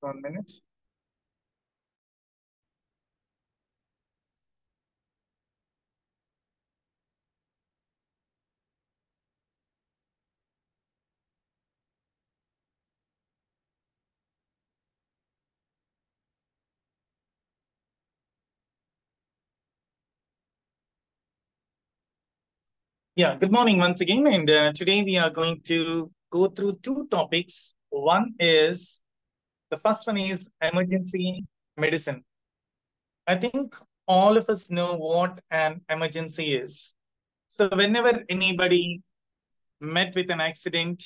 1 minute. Yeah, good morning once again. And today we are going to go through two topics. The first one is emergency medicine. I think all of us know what an emergency is. So whenever anybody met with an accident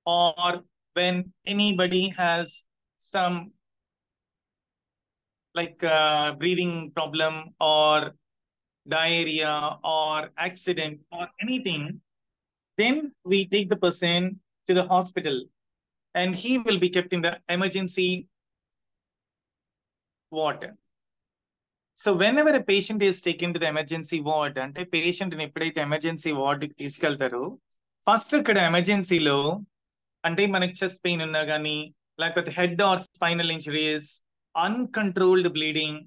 or when anybody has some breathing problem or diarrhea or accident or anything, then we take the person to the hospital and he will be kept in the emergency ward. So whenever a patient is taken to the emergency ward, అంటే patient ని ఎప్పుడైతే emergency వార్డుకి తీసుకెళ్తారో first అక్కడ ఎమర్జెన్సీలో అంటే మనకి chest pain ఉన్నా కానీ లేకపోతే head or spinal injuries, uncontrolled bleeding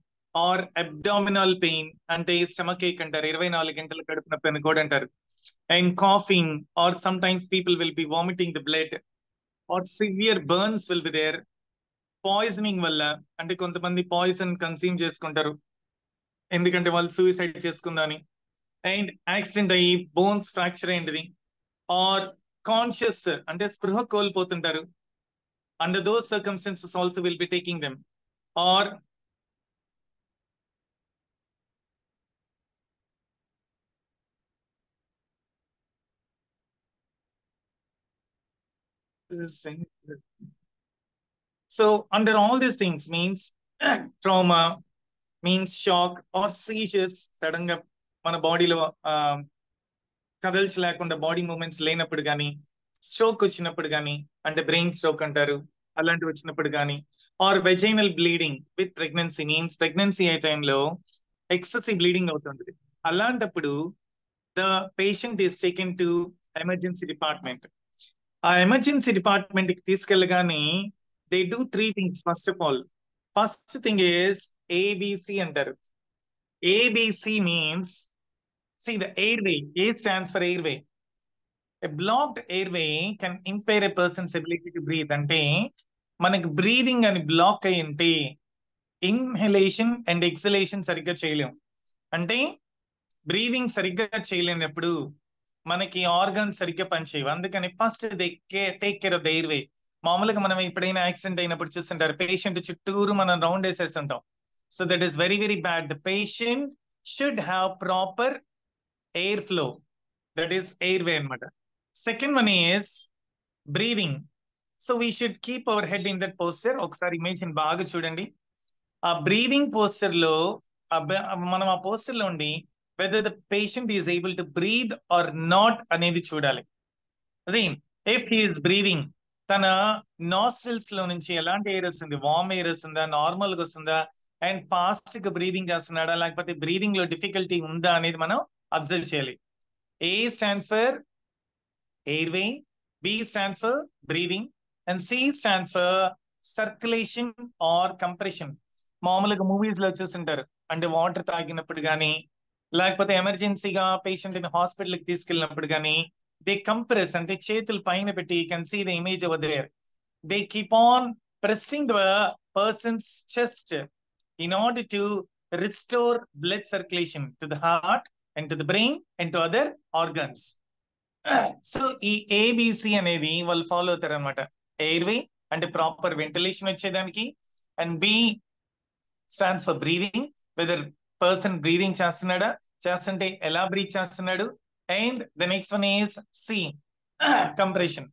or abdominal pain అంటే స్టమక్ ఏక్ అంటారు, 24 గంటల కడుపు నొప్పి అని కూడా అంటారు. And coughing or sometimes people will be vomiting the blood or severe burns will be there. Poisoning వల్ల అంటే కొంతమంది పాయిజన్ కన్స్యూమ్ చేసుకుంటారు ఎందుకంటే వాళ్ళు సూసైడ్ చేసుకుందని. అండ్ యాక్సిడెంట్ అయ్యి బోన్స్ ఫ్రాక్చర్ అయింది ఆర్ కాన్షియస్ అంటే స్పృహ కోల్పోతుంటారు. Under those circumstances also will be taking them. Or so under all these things means trauma, means shock or seizures, sudden గా మన బాడీలో కదల్చి లేకుండా బాడీ మూవ్మెంట్స్ లేనప్పుడు కానీ, స్ట్రోక్ వచ్చినప్పుడు కానీ అంటే బ్రెయిన్ స్ట్రోక్ అంటారు, అలాంటివి వచ్చినప్పుడు కానీ, or vaginal bleeding with pregnancy means pregnancy అయ్యే టైంలో ఎక్సెసివ్ బ్లీడింగ్ అవుతుంటుంది. అలాంటప్పుడు the patient is taken to emergency department. ఆ ఎమర్జెన్సీ డిపార్ట్మెంట్ కి తీసుకెళ్ళగానే they do 3 things. First thing is ABC అంటారు. ABC means see the airway. A stands for airway. A blocked airway can impair a person's ability to breathe. అంటే మనకి breathing అని black అయి ఉంటే inhalation and exhalation సరిగ్గా చేయలేం. అంటే breathing సరిగ్గా చేయలేనప్పుడు మనకి ఆర్గన్స్ సరిగ్గా పనిచేయవు. అందుకని first take care of the airway. మామూలుగా మనం ఎప్పుడైనా యాక్సిడెంట్ అయినప్పుడు చూస్తుంటారు పేషెంట్ చుట్టూరు మనం రౌండ్ వేసేస్తుంటాం. So that is very very bad. The patient should have proper air flow, that is airway అనమాట. Second one is breathing. So we should keep our head in that posture. ఒకసారి image బాగా చూడండి. ఆ breathing posture లో మనం ఆ posture లో ఉండి whether the patient is able to breathe or not అనేది చూడాలి. ఇఫ్ హీ ఈస్ బ్రీదింగ్, తన నాస్ట్రిల్స్ లో నుంచి ఎలాంటి ఎయిర్ వస్తుంది, వార్మ్ ఎయిర్ వస్తుందా, నార్మల్ గా వస్తుందా, అండ్ ఫాస్ట్ గా బ్రీదింగ్ చేస్తున్నాడా లేకపోతే బ్రీదింగ్ లో డిఫికల్టీ ఉందా అనేది మనం అబ్జర్వ్ చేయాలి. A stands for airway, B stands for breathing, and C stands for circulation or compression. మామూలుగా మూవీస్ లో చూస్తుంటారు అంటే వాటర్ తాగినప్పుడు కానీ లేకపోతే ఎమర్జెన్సీగా పేషెంట్ ని హాస్పిటల్ కి తీసుకెళ్ళినప్పుడు కానీ దే కంప్రెస్ అంటే చేతులు పైన పెట్టి can see the image over there. They keep on pressing the person's chest in order to restore blood circulation to the heart and to the brain and to other organs. So ఈ ABC అనేది వాళ్ళు follow అవుతారు అనమాట. Airway అంటే proper ventilation వచ్చేదానికి, and B stands for breathing, whether person breathing చేస్తున్నాడా, చేస్తుంటే ఎలా బ్రీత్ చేస్తున్నాడు, and the next one is C compression.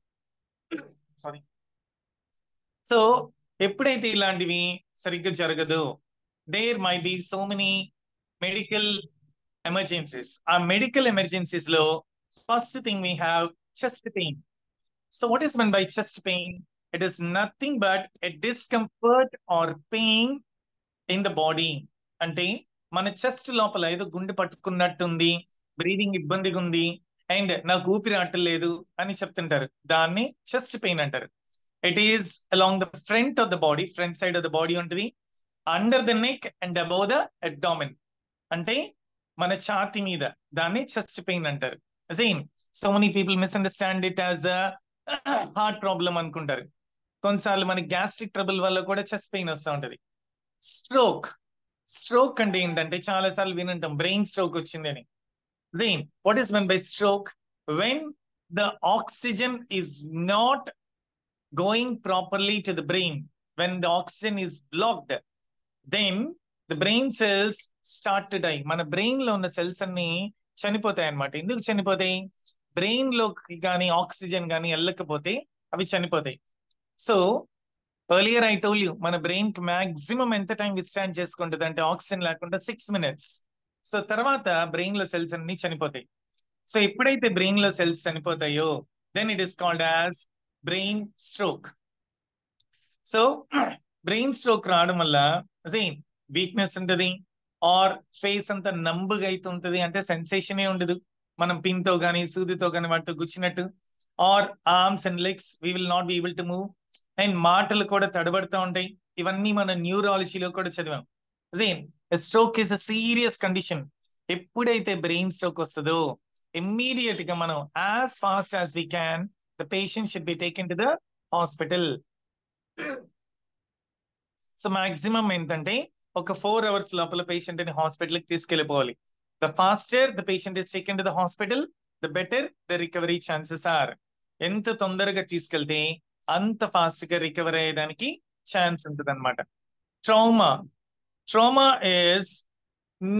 Sorry. So ఎప్పుడైతే ఇలాంటివి సరిగ్గా జరగదు, there might be so many medical emergencies. Our medical emergencies lo first thing we have chest pain. So what is meant by chest pain? It is nothing but a discomfort or pain in the body. అంటే మన chest లోపల ఏదో గుండె పట్టుకున్నట్టుంది, breathing ఇబ్బందిగా ఉంది, and నాకు ఊపిరి ఆడలేదు అని చెప్తుంటారు. దాన్ని చెస్ట్ పెయిన్ అంటారు. It is along the front of the body, front side of the body ఉంటుంది, under the neck and above the abdomen. అంటే మన ఛాతి మీద, దాన్ని చెస్ట్ పెయిన్ అంటారు. Same so many people misunderstand it as heart problem అనుకుంటారు. కొన్నిసార్లు మనకి గ్యాస్ట్రిక్ ట్రబుల్ వల్ల కూడా చెస్ట్ పెయిన్ వస్తూ ఉంటది. స్ట్రోక్, స్ట్రోక్ అంటే ఏంటంటే చాలా సార్లు వినంటాం బ్రెయిన్ స్ట్రోక్ వచ్చింది అని. Zain, what is meant by stroke? When the oxygen is not going properly to the brain, when the oxygen is blocked, then the brain cells start to die. మన brain లో ఉన్న cells అన్ని చనిపోతాయి అన్నమాట. ఎందుకు చనిపోతాయి? బ్రెయిన్ లోకి కానీ ఆక్సిజన్ కానీ వెళ్ళకపోతే అవి చనిపోతాయి. So earlier I told you, మన బ్రెయిన్ కి మాక్సిమం ఎంత టైం విస్టాండ్ చేసుకుంటుంది అంటే ఆక్సిజన్ లేకుండా 6 minutes. సో తర్వాత బ్రెయిన్ లో సెల్స్ అన్ని చనిపోతాయి. సో ఎప్పుడైతే బ్రెయిన్ లో సెల్స్ చనిపోతాయో then it is called as brain stroke. So brain stroke రావడం వల్ల సేమ్ వీక్నెస్ ఉంటుంది, ఆర్ ఫేస్ అంతా నంబుగా అయితే ఉంటుంది, అంటే సెన్సేషనే ఉండదు. మనం పిన్ తో కానీ సూదితో కానీ వాటితో గుచ్చినట్టు, or arms and legs we will not be able to move, and మాటలు కూడా తడబడుతూ ఉంటాయి. ఇవన్నీ మన న్యూరాలజీలో కూడా చదివాం. Same stroke is a serious condition. ఎప్పుడైతే బ్రెయిన్ స్ట్రోక్ వస్తుందో ఇమ్మీడియట్ గా మనం as fast as we can the patient should be taken to the hospital. So maximum ఏంటంటే ఒక 4 hours లోపల పేషెంట్ ని హాస్పిటల్ కి తీసుకెళ్లిపోవాలి. The faster the patient is taken to the hospital, the better the recovery chances are. ఎంత తొందరగా తీసుకెళ్తే అంత ఫాస్ట్ గా రికవర్ అయ్యేదానికి ఛాన్స్ ఉంటుంది అనమాట. Trauma, trauma is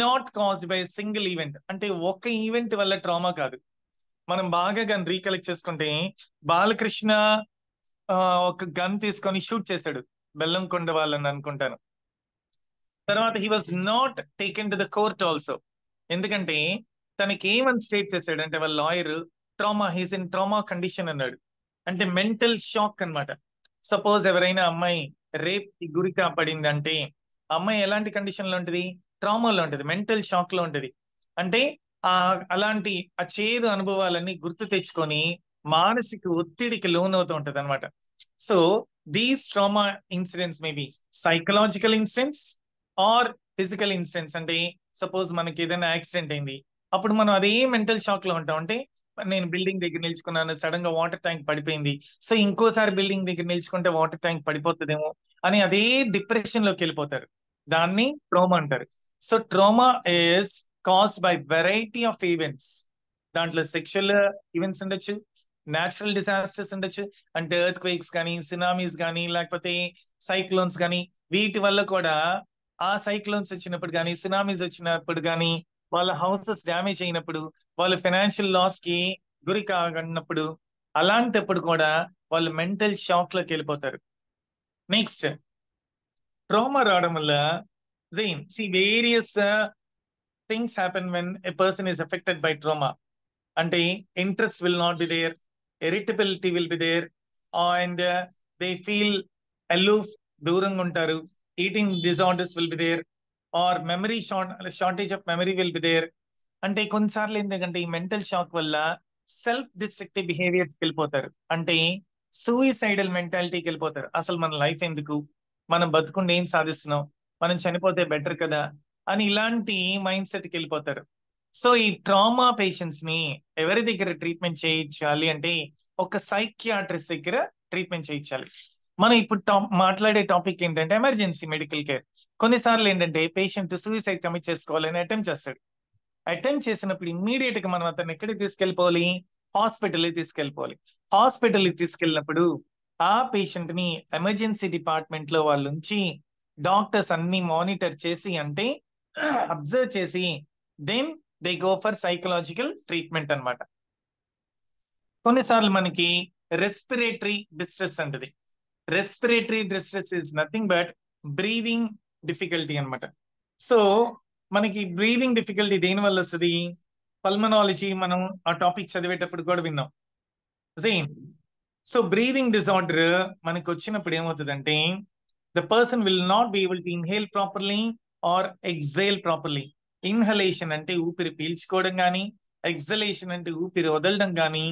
not caused by single event. అంటే ఒక ఈవెంట్ వల్ల ట్రామా కాదు. మనం బాగా గన్ రీకలెక్ట్ చేసుకుంటే బాలకృష్ణ ఒక గన్ తీసుకొని షూట్ చేశాడు బెల్లంకొండ వాళ్ళని అనుకుంటాను. తర్వాత he was not taken to the court also. ఎందుకంటే తనకి ఏమని స్టేట్ చేశాడు అంటే వాళ్ళ lawyer, trauma, he's in trauma condition అన్నాడు. అంటే మెంటల్ షాక్ అన్నమాట. సపోజ్ ఎవరైనా అమ్మాయి రేప్ కి గురి కాబడింది అంటే అమ్మాయి ఎలాంటి కండిషన్ లో ఉంటుంది? ట్రామాలో ఉంటుంది, మెంటల్ షాక్ లో ఉంటుంది. అంటే అలాంటి ఆ చేదు అనుభవాలన్నీ గుర్తు తెచ్చుకొని మానసిక ఒత్తిడికి లోనవుతూ ఉంటది అనమాట. So these trauma incidents may be psychological incidents or physical incidents. అంటే సపోజ్ మనకి ఏదైనా యాక్సిడెంట్ అయింది, అప్పుడు మనం అదే మెంటల్ షాక్ లో ఉంటాం. అంటే నేను బిల్డింగ్ దగ్గర నిల్చుకున్నాను, సడన్ గా వాటర్ ట్యాంక్ పడిపోయింది, సో ఇంకోసారి బిల్డింగ్ దగ్గర నిల్చుకుంటే వాటర్ ట్యాంక్ పడిపోతుందేమో అని అదే డిప్రెషన్ లోకి వెళ్ళిపోతారు. దాన్ని ట్రామా అంటారు. So trauma is caused by variety of events. దాంట్లో సెక్షువల్ ఈవెంట్స్ ఉండొచ్చు, న్యాచురల్ డిజాస్టర్స్ ఉండొచ్చు, అంటే ఎర్త్ క్వేక్స్ కానీ, సునామీస్ కానీ, లేకపోతే సైక్లోన్స్ కానీ. వీటి వల్ల కూడా ఆ సైక్లోన్స్ వచ్చినప్పుడు కానీ, సునామీస్ వచ్చినప్పుడు కానీ, వాళ్ళ హౌసెస్ డ్యామేజ్ అయినప్పుడు, వాళ్ళు ఫైనాన్షియల్ లాస్ కి గురి కాగన్నప్పుడు, అలాంటప్పుడు కూడా వాళ్ళు మెంటల్ షాక్ లోకి వెళ్ళిపోతారు. నెక్స్ట్, ట్రామా రావడం వల్ల various things happen when a person is affected by trauma. అంటే interest will not be there, irritability will be there, and they feel aloof, దూరంగా ఉంటారు. Eating disorders will be there, or memory shortage of memory will be there. అంటే కొన్నిసార్లు ఏంటంటే ఈ mental shock వల్ల self destructive బిహేవియర్స్కి వెళ్ళిపోతారు. అంటే సూయిసైడల్ మెంటాలిటీకి వెళ్ళిపోతారు. అసలు మన లైఫ్ ఎందుకు, మనం బతుకుండి ఏం సాధిస్తున్నాం, మనం చనిపోతే బెటర్ కదా అని ఇలాంటి మైండ్ సెట్కి వెళ్ళిపోతారు. సో ఈ ట్రామా పేషెంట్స్ ని ఎవరి దగ్గర ట్రీట్మెంట్ చేయించాలి అంటే ఒక సైకియాట్రిస్ట్ దగ్గర ట్రీట్మెంట్ చేయించాలి. మనం ఇప్పుడు మాట్లాడే టాపిక్ ఏంటంటే ఎమర్జెన్సీ మెడికల్ కేర్. కొన్నిసార్లు ఏంటంటే పేషెంట్ సూసైడ్ కమిట్ చేసుకోవాలని అటెంప్ట్ చేస్తాడు. అటెంప్ట్ చేసినప్పుడు ఇమ్మీడియట్ గా మనం అతన్ని ఎక్కడికి తీసుకెళ్ళిపోవాలి? హాస్పిటల్కి తీసుకెళ్ళిపోవాలి. హాస్పిటల్కి తీసుకెళ్ళినప్పుడు ఆ పేషెంట్ ని ఎమర్జెన్సీ డిపార్ట్మెంట్ లో వాళ్ళు ఉంచి డాక్టర్స్ అన్ని మానిటర్ చేసి, అంటే అబ్జర్వ్ చేసి, then they go for psychological treatment అనమాట. కొన్నిసార్లు మనకి రెస్పిరేటరీ డిస్ట్రెస్ అంటది. Respiratory distress is nothing but breathing difficulty అనమాట. సో మనకి బ్రీదింగ్ డిఫికల్టీ దేని వల్ల వస్తుంది? పల్మనాలజీ మనం ఆ టాపిక్ చదివేటప్పుడు కూడా విన్నాం. సేమ్. సో బ్రీదింగ్ డిజార్డర్ మనకి వచ్చినప్పుడు ఏమవుతుందంటే the person will not be able to inhale properly are exhale properly. Inhalation అంటే ఊపిరి పీల్చుకోవడం కానీ, ఎక్సలేషన్ అంటే ఊపిరి వదలడం కానీ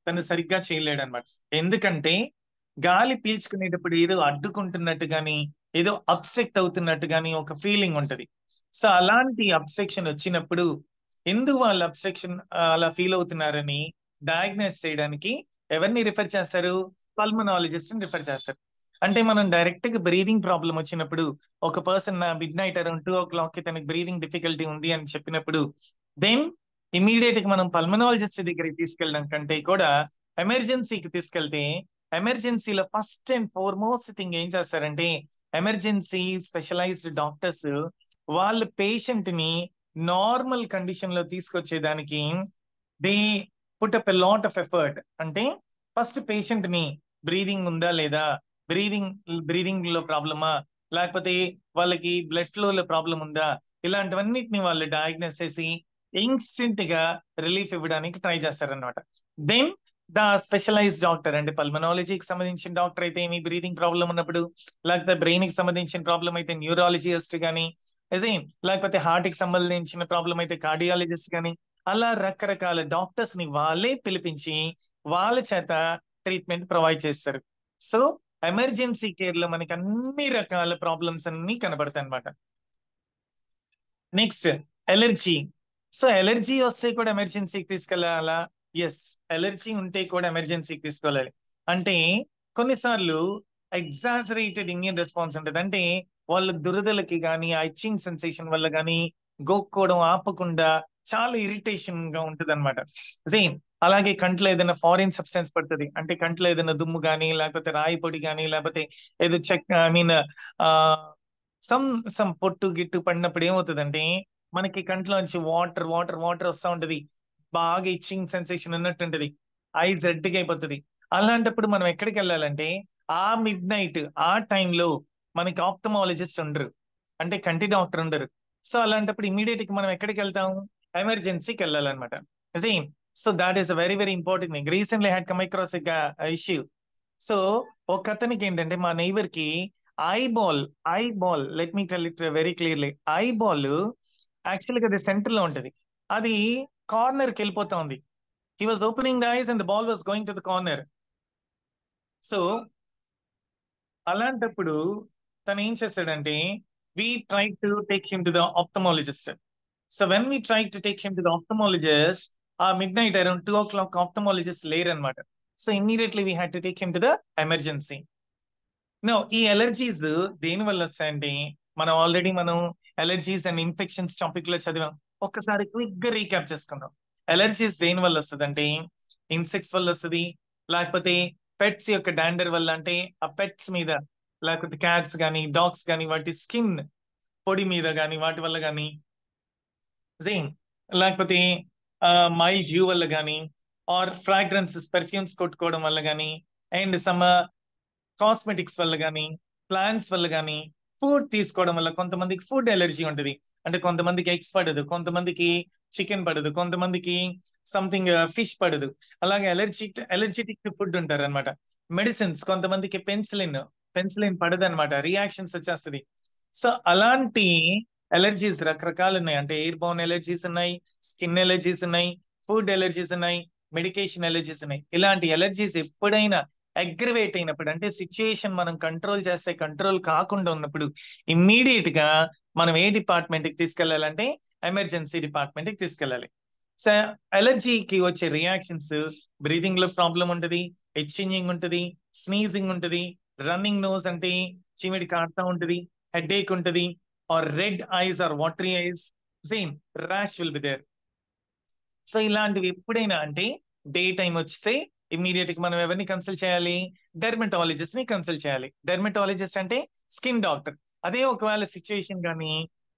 తను సరిగ్గా చేయలేడు అనమాట. ఎందుకంటే గాలి పీల్చుకునేటప్పుడు ఏదో అడ్డుకుంటున్నట్టు గాని, ఏదో అబ్స్ట్రక్ట్ అవుతున్నట్టు గాని ఒక ఫీలింగ్ ఉంటది. సో అలాంటి అబ్స్ట్రక్షన్ వచ్చినప్పుడు ఎందుకు వాళ్ళు అబ్స్ట్రక్షన్ అలా ఫీల్ అవుతున్నారని డయాగ్నోస్ చేయడానికి ఎవరిని రిఫర్ చేస్తారు? పల్మనాలజిస్ట్ ని రిఫర్ చేస్తారు. అంటే మనం డైరెక్ట్ గా బ్రీదింగ్ ప్రాబ్లం వచ్చినప్పుడు ఒక person mid night around 2 o'clock కి తనకి బ్రీదింగ్ డిఫికల్టీ ఉంది అని చెప్పినప్పుడు దెన్ ఇమీడియట్ గా మనం పల్మనాలజిస్ట్ దగ్గరికి తీసుకెళ్ళడం కంటే కూడా ఎమర్జెన్సీకి తీసుకెళ్తే ఎమర్జెన్సీలో ఫస్ట్ అండ్ ఫార్మోస్ట్ థింగ్ ఏం చేస్తారంటే ఎమర్జెన్సీ స్పెషలైజ్డ్ డాక్టర్స్ వాళ్ళ పేషెంట్ ని నార్మల్ కండిషన్ లో తీసుకొచ్చేదానికి they put up a lot of effort. అంటే ఫస్ట్ పేషెంట్ ని బ్రీదింగ్ ఉందా లేదా, బ్రీదింగ్ బ్రీదింగ్ లో ప్రాబ్లమా, లేకపోతే వాళ్ళకి బ్లడ్ ఫ్లో లో ప్రాబ్లం ఉందా, ఇలాంటివన్నిటిని వాళ్ళు డయాగ్నోస్ చేసి ఇన్స్టెంట్ గా రిలీఫ్ ఇవ్వడానికి ట్రై చేస్తారనమాట. దెన్ ద స్పెషలైజ్డ్ డాక్టర్ అంటే పల్మనాలజీకి సంబంధించిన డాక్టర్ అయితే ఏమి బ్రీదింగ్ ప్రాబ్లం ఉన్నప్పుడు, లేకపోతే బ్రెయిన్ కి సంబంధించిన ప్రాబ్లం అయితే న్యూరాలజిస్ట్ గానీ, లేకపోతే హార్ట్ కి సంబంధించిన ప్రాబ్లం అయితే కార్డియాలజిస్ట్ గానీ, అలా రకరకాల డాక్టర్స్ ని వాళ్ళే పిలిపించి వాళ్ళ చేత ట్రీట్మెంట్ ప్రొవైడ్ చేస్తారు. సో ఎమర్జెన్సీ కేర్ లో మనకి అన్ని రకాల ప్రాబ్లమ్స్ అన్ని కనబడతాయి అనమాట. Next allergy. సో ఎలర్జీ వస్తే కూడా ఎమర్జెన్సీకి తీసుకెళ్ళాలా? ఎస్, ఎలర్జీ ఉంటే కూడా ఎమర్జెన్సీకి తీసుకెళ్ళాలి. అంటే కొన్నిసార్లు ఎగ్జాజరేటెడ్ ఇమ్యూన్ రెస్పాన్స్ ఉంటుంది. అంటే వాళ్ళ దురదలకి కానీ ఆ ఇచ్చింగ్ సెన్సేషన్ వల్ల కానీ గోక్కోవడం ఆపకుండా చాలా ఇరిటేషన్ గా ఉంటది అనమాట. సేమ్ అలాగే కంట్లో ఏదైనా ఫారిన్ సబ్స్టెన్స్ పడుతుంది అంటే కంట్లో ఏదైనా దుమ్ము కానీ, లేకపోతే రాయి పొడి కానీ, లేకపోతే ఏదో చెక్ ఐ మీన్ ఆ సమ్ సమ్ పొట్టు గిట్టు పడినప్పుడు ఏమవుతుందంటే మనకి కంట్లోంచి వాటర్ వాటర్ వాటర్ వస్తా ఉంటది, బాగా ఇచ్చింగ్ సెన్సేషన్ ఉన్నట్టుంటది, ఐస్ రెడ్ గా అయిపోతుంది. అలాంటప్పుడు మనం ఎక్కడికి వెళ్ళాలంటే ఆ మిడ్ నైట్ ఆ టైంలో మనకి ఆప్థమాలజిస్ట్ ఉండరు, అంటే కంటి డాక్టర్ ఉండరు. సో అలాంటప్పుడు ఇమీడియట్ గా మనం ఎక్కడికి వెళ్తాం? ఎమర్జెన్సీకి వెళ్ళాలన్నమాట. Same. So that is a very very important thing. Recently had come across issue. So ఒక అతనికి ఏంటంటే మా నైబర్ కి eyeball eyeball let me tell it very clearly, eyeball actual గా అది సెంటర్ లో ఉంటది, అది కార్నర్ కి వెళ్ళిపోతా ఉంది. He was opening the eyes and the ball was going to the corner. So అలాంటప్పుడు తను ఏం చేస్తాడంటే we try to take him to the ophthalmologist. So when we try to take him to the ophthalmologist, ఆ midnight around 2 o'clock ophthalmologist లేరనమాట. So immediately we had to take him to the emergency. No ఈ allergies దేని వల్ల వస్తాయంటే మనం allergies and infections topic లో చదివాం. ఒక్కసారి క్విక్ గా రీక్యాప్ చేసుకుందాం. ఎలర్జీస్ దేని వల్ల వస్తుంది అంటే ఇన్సెక్ట్స్ వల్ల వస్తుంది, లేకపోతే పెట్స్ యొక్క డాండర్ వల్ల, అంటే ఆ పెట్స్ మీద, లేకపోతే క్యాట్స్ గానీ డాగ్స్ గానీ వాటి స్కిన్ పొడి మీద గానీ వాటి వల్ల గానీ, సేమ్ లేకపోతే మైల్డ్ డ్యూ వల్ల గానీ, ఆర్ ఫ్రాగ్రెన్సెస్ పెర్ఫ్యూమ్స్ కొట్టుకోవడం వల్ల గానీ, అండ్ సమ్ కాస్మెటిక్స్ వల్ల కానీ, ప్లాంట్స్ వల్ల కానీ, ఫుడ్ తీసుకోవడం వల్ల కొంతమందికి ఫుడ్ ఎలర్జీ ఉంటుంది. అంటే కొంతమందికి ఎగ్స్ పడదు, కొంతమందికి చికెన్ పడదు, కొంతమందికి సంథింగ్ ఫిష్ పడదు. అలాగే ఎలర్జిటిక్ ఫుడ్ ఉంటారు అనమాట. మెడిసిన్స్ కొంతమందికి పెన్సిలిన్ పెన్సిలిన్ పడదు అనమాట, రియాక్షన్స్ వచ్చేస్తుంది. సో అలాంటి ఎలర్జీస్ రకరకాలు ఉన్నాయి. అంటే ఎయిర్ బోర్న్ ఎలర్జీస్ ఉన్నాయి, స్కిన్ ఎలర్జీస్ ఉన్నాయి, ఫుడ్ ఎలర్జీస్ ఉన్నాయి, మెడికేషన్ ఎలర్జీస్ ఉన్నాయి. ఇలాంటి ఎలర్జీస్ ఎప్పుడైనా అగ్రివేట్ అయినప్పుడు, అంటే సిచ్యుయేషన్ మనం కంట్రోల్ చేస్తే కంట్రోల్ కాకుండా ఉన్నప్పుడు ఇమ్మీడియట్ గా మనం ఏ డిపార్ట్మెంట్ కి తీసుకెళ్లాలంటే ఎమర్జెన్సీ డిపార్ట్మెంట్ కి తీసుకెళ్ళాలి. సో అలర్జీకి వచ్చే రియాక్షన్స్ బ్రీదింగ్ లో ప్రాబ్లం ఉంటది, ఇచ్చింగ్ ఉంటది, స్నీజింగ్ ఉంటది, రన్నింగ్ నోస్ అంటే చీమిడి కాడుతూ ఉంటది, హెడ్ ఏక్ ఉంటది, or red eyes or watery eyes, same rash will be there. So ఇలాంటివి ఎప్పుడైనా అంటే డే టైం వస్తే ఇమ్మీడియట్ గా మనం ఎవరిని కన్సల్ట్ చేయాలి? డెర్మటాలజిస్ట్ ని కన్సల్ట్ చేయాలి. డెర్మటాలజిస్ట్ అంటే స్కిన్ డాక్టర్. అదే ఒకవేళ సిచ్యుయేషన్ కానీ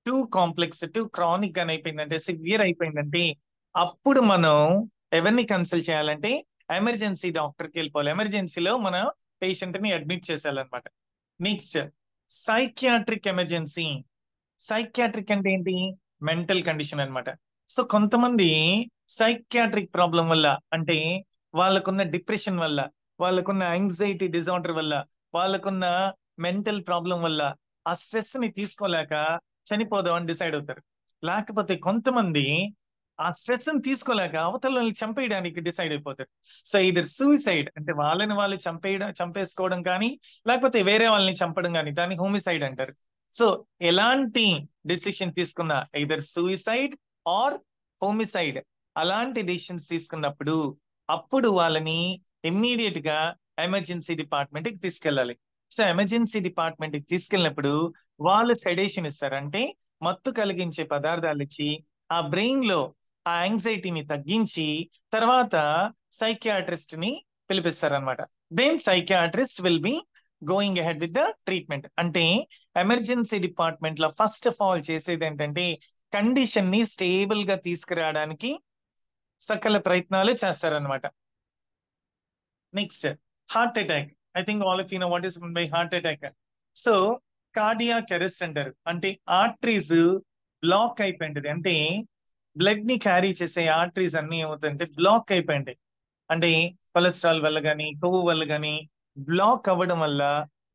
టూ కాంప్లెక్స్ టూ క్రానిక్ గాని అయిపోయిందంటే, సివియర్ అయిపోయిందంటే, అప్పుడు మనం ఎవరిని కన్సల్ట్ చేయాలంటే ఎమర్జెన్సీ డాక్టర్ కి వెళ్ళిపోవాలి. ఎమర్జెన్సీలో మన పేషెంట్ ని అడ్మిట్ చేసేయాలన్నమాట. Next psychiatric emergency. సైకియాట్రిక్ అంటే ఏంటి? మెంటల్ కండిషన్ అన్నమాట. సో కొంతమంది సైకియాట్రిక్ ప్రాబ్లం వల్ల, అంటే వాళ్ళకున్న డిప్రెషన్ వల్ల, వాళ్ళకున్న యాంగ్జైటీ డిజార్డర్ వల్ల, వాళ్ళకున్న మెంటల్ ప్రాబ్లం వల్ల ఆ స్ట్రెస్ ని తీసుకోలేక చనిపోదాం అని డిసైడ్ అవుతారు. లేకపోతే కొంతమంది ఆ స్ట్రెస్ ని తీసుకోలేక అవతలని చంపేయడానికి డిసైడ్ అయిపోతారు. సో ఇదర్ సూసైడ్ అంటే వాళ్ళని వాళ్ళు చంపేసుకోవడం కానీ, లేకపోతే వేరే వాళ్ళని చంపడం కానీ, దాన్ని హోమిసైడ్ అంటారు. సో ఎలాంటి డిసిషన్ తీసుకున్నా ఇదర్ సూసైడ్ ఆర్ హోమిసైడ్, అలాంటి డిసిషన్స్ తీసుకున్నప్పుడు అప్పుడు వాళ్ళని ఇమ్మీడియట్ గా ఎమర్జెన్సీ డిపార్ట్మెంట్ కి తీసుకెళ్ళాలి. సో ఎమర్జెన్సీ డిపార్ట్మెంట్ కి తీసుకెళ్ళినప్పుడు వాళ్ళు సెడేషన్ ఇస్తారు. అంటే మత్తు కలిగించే పదార్థాలు ఇచ్చి ఆ బ్రెయిన్ లో ఆ యాంగ్జైటీని తగ్గించి తర్వాత సైకియాట్రిస్ట్ ని పిలిపిస్తారనమాట. Then psychiatrist will be going ahead with the treatment. అంటే ఎమర్జెన్సీ డిపార్ట్మెంట్ లో ఫస్ట్ ఆఫ్ ఆల్ చేసేది ఏంటంటే కండిషన్ ని స్టేబుల్ గా తీసుకురావడానికి సకల ప్రయత్నాలు చేస్తారనమాట. Next, heart attack. I think all of you know what is by heart attack. So cardiac arrest అంటారు. అంటే ఆర్టరీస్ బ్లాక్ అయిపోయింది. అంటే బ్లడ్ ని క్యారీ చేసే ఆర్టరీస్ అన్ని ఏమవుతాయంటే బ్లాక్ అయిపోయింటాయి. అంటే కొలెస్ట్రాల్ వల్ల కానీ కొవ్వు వల్ల కానీ బ్లాక్ అవ్వడం వల్ల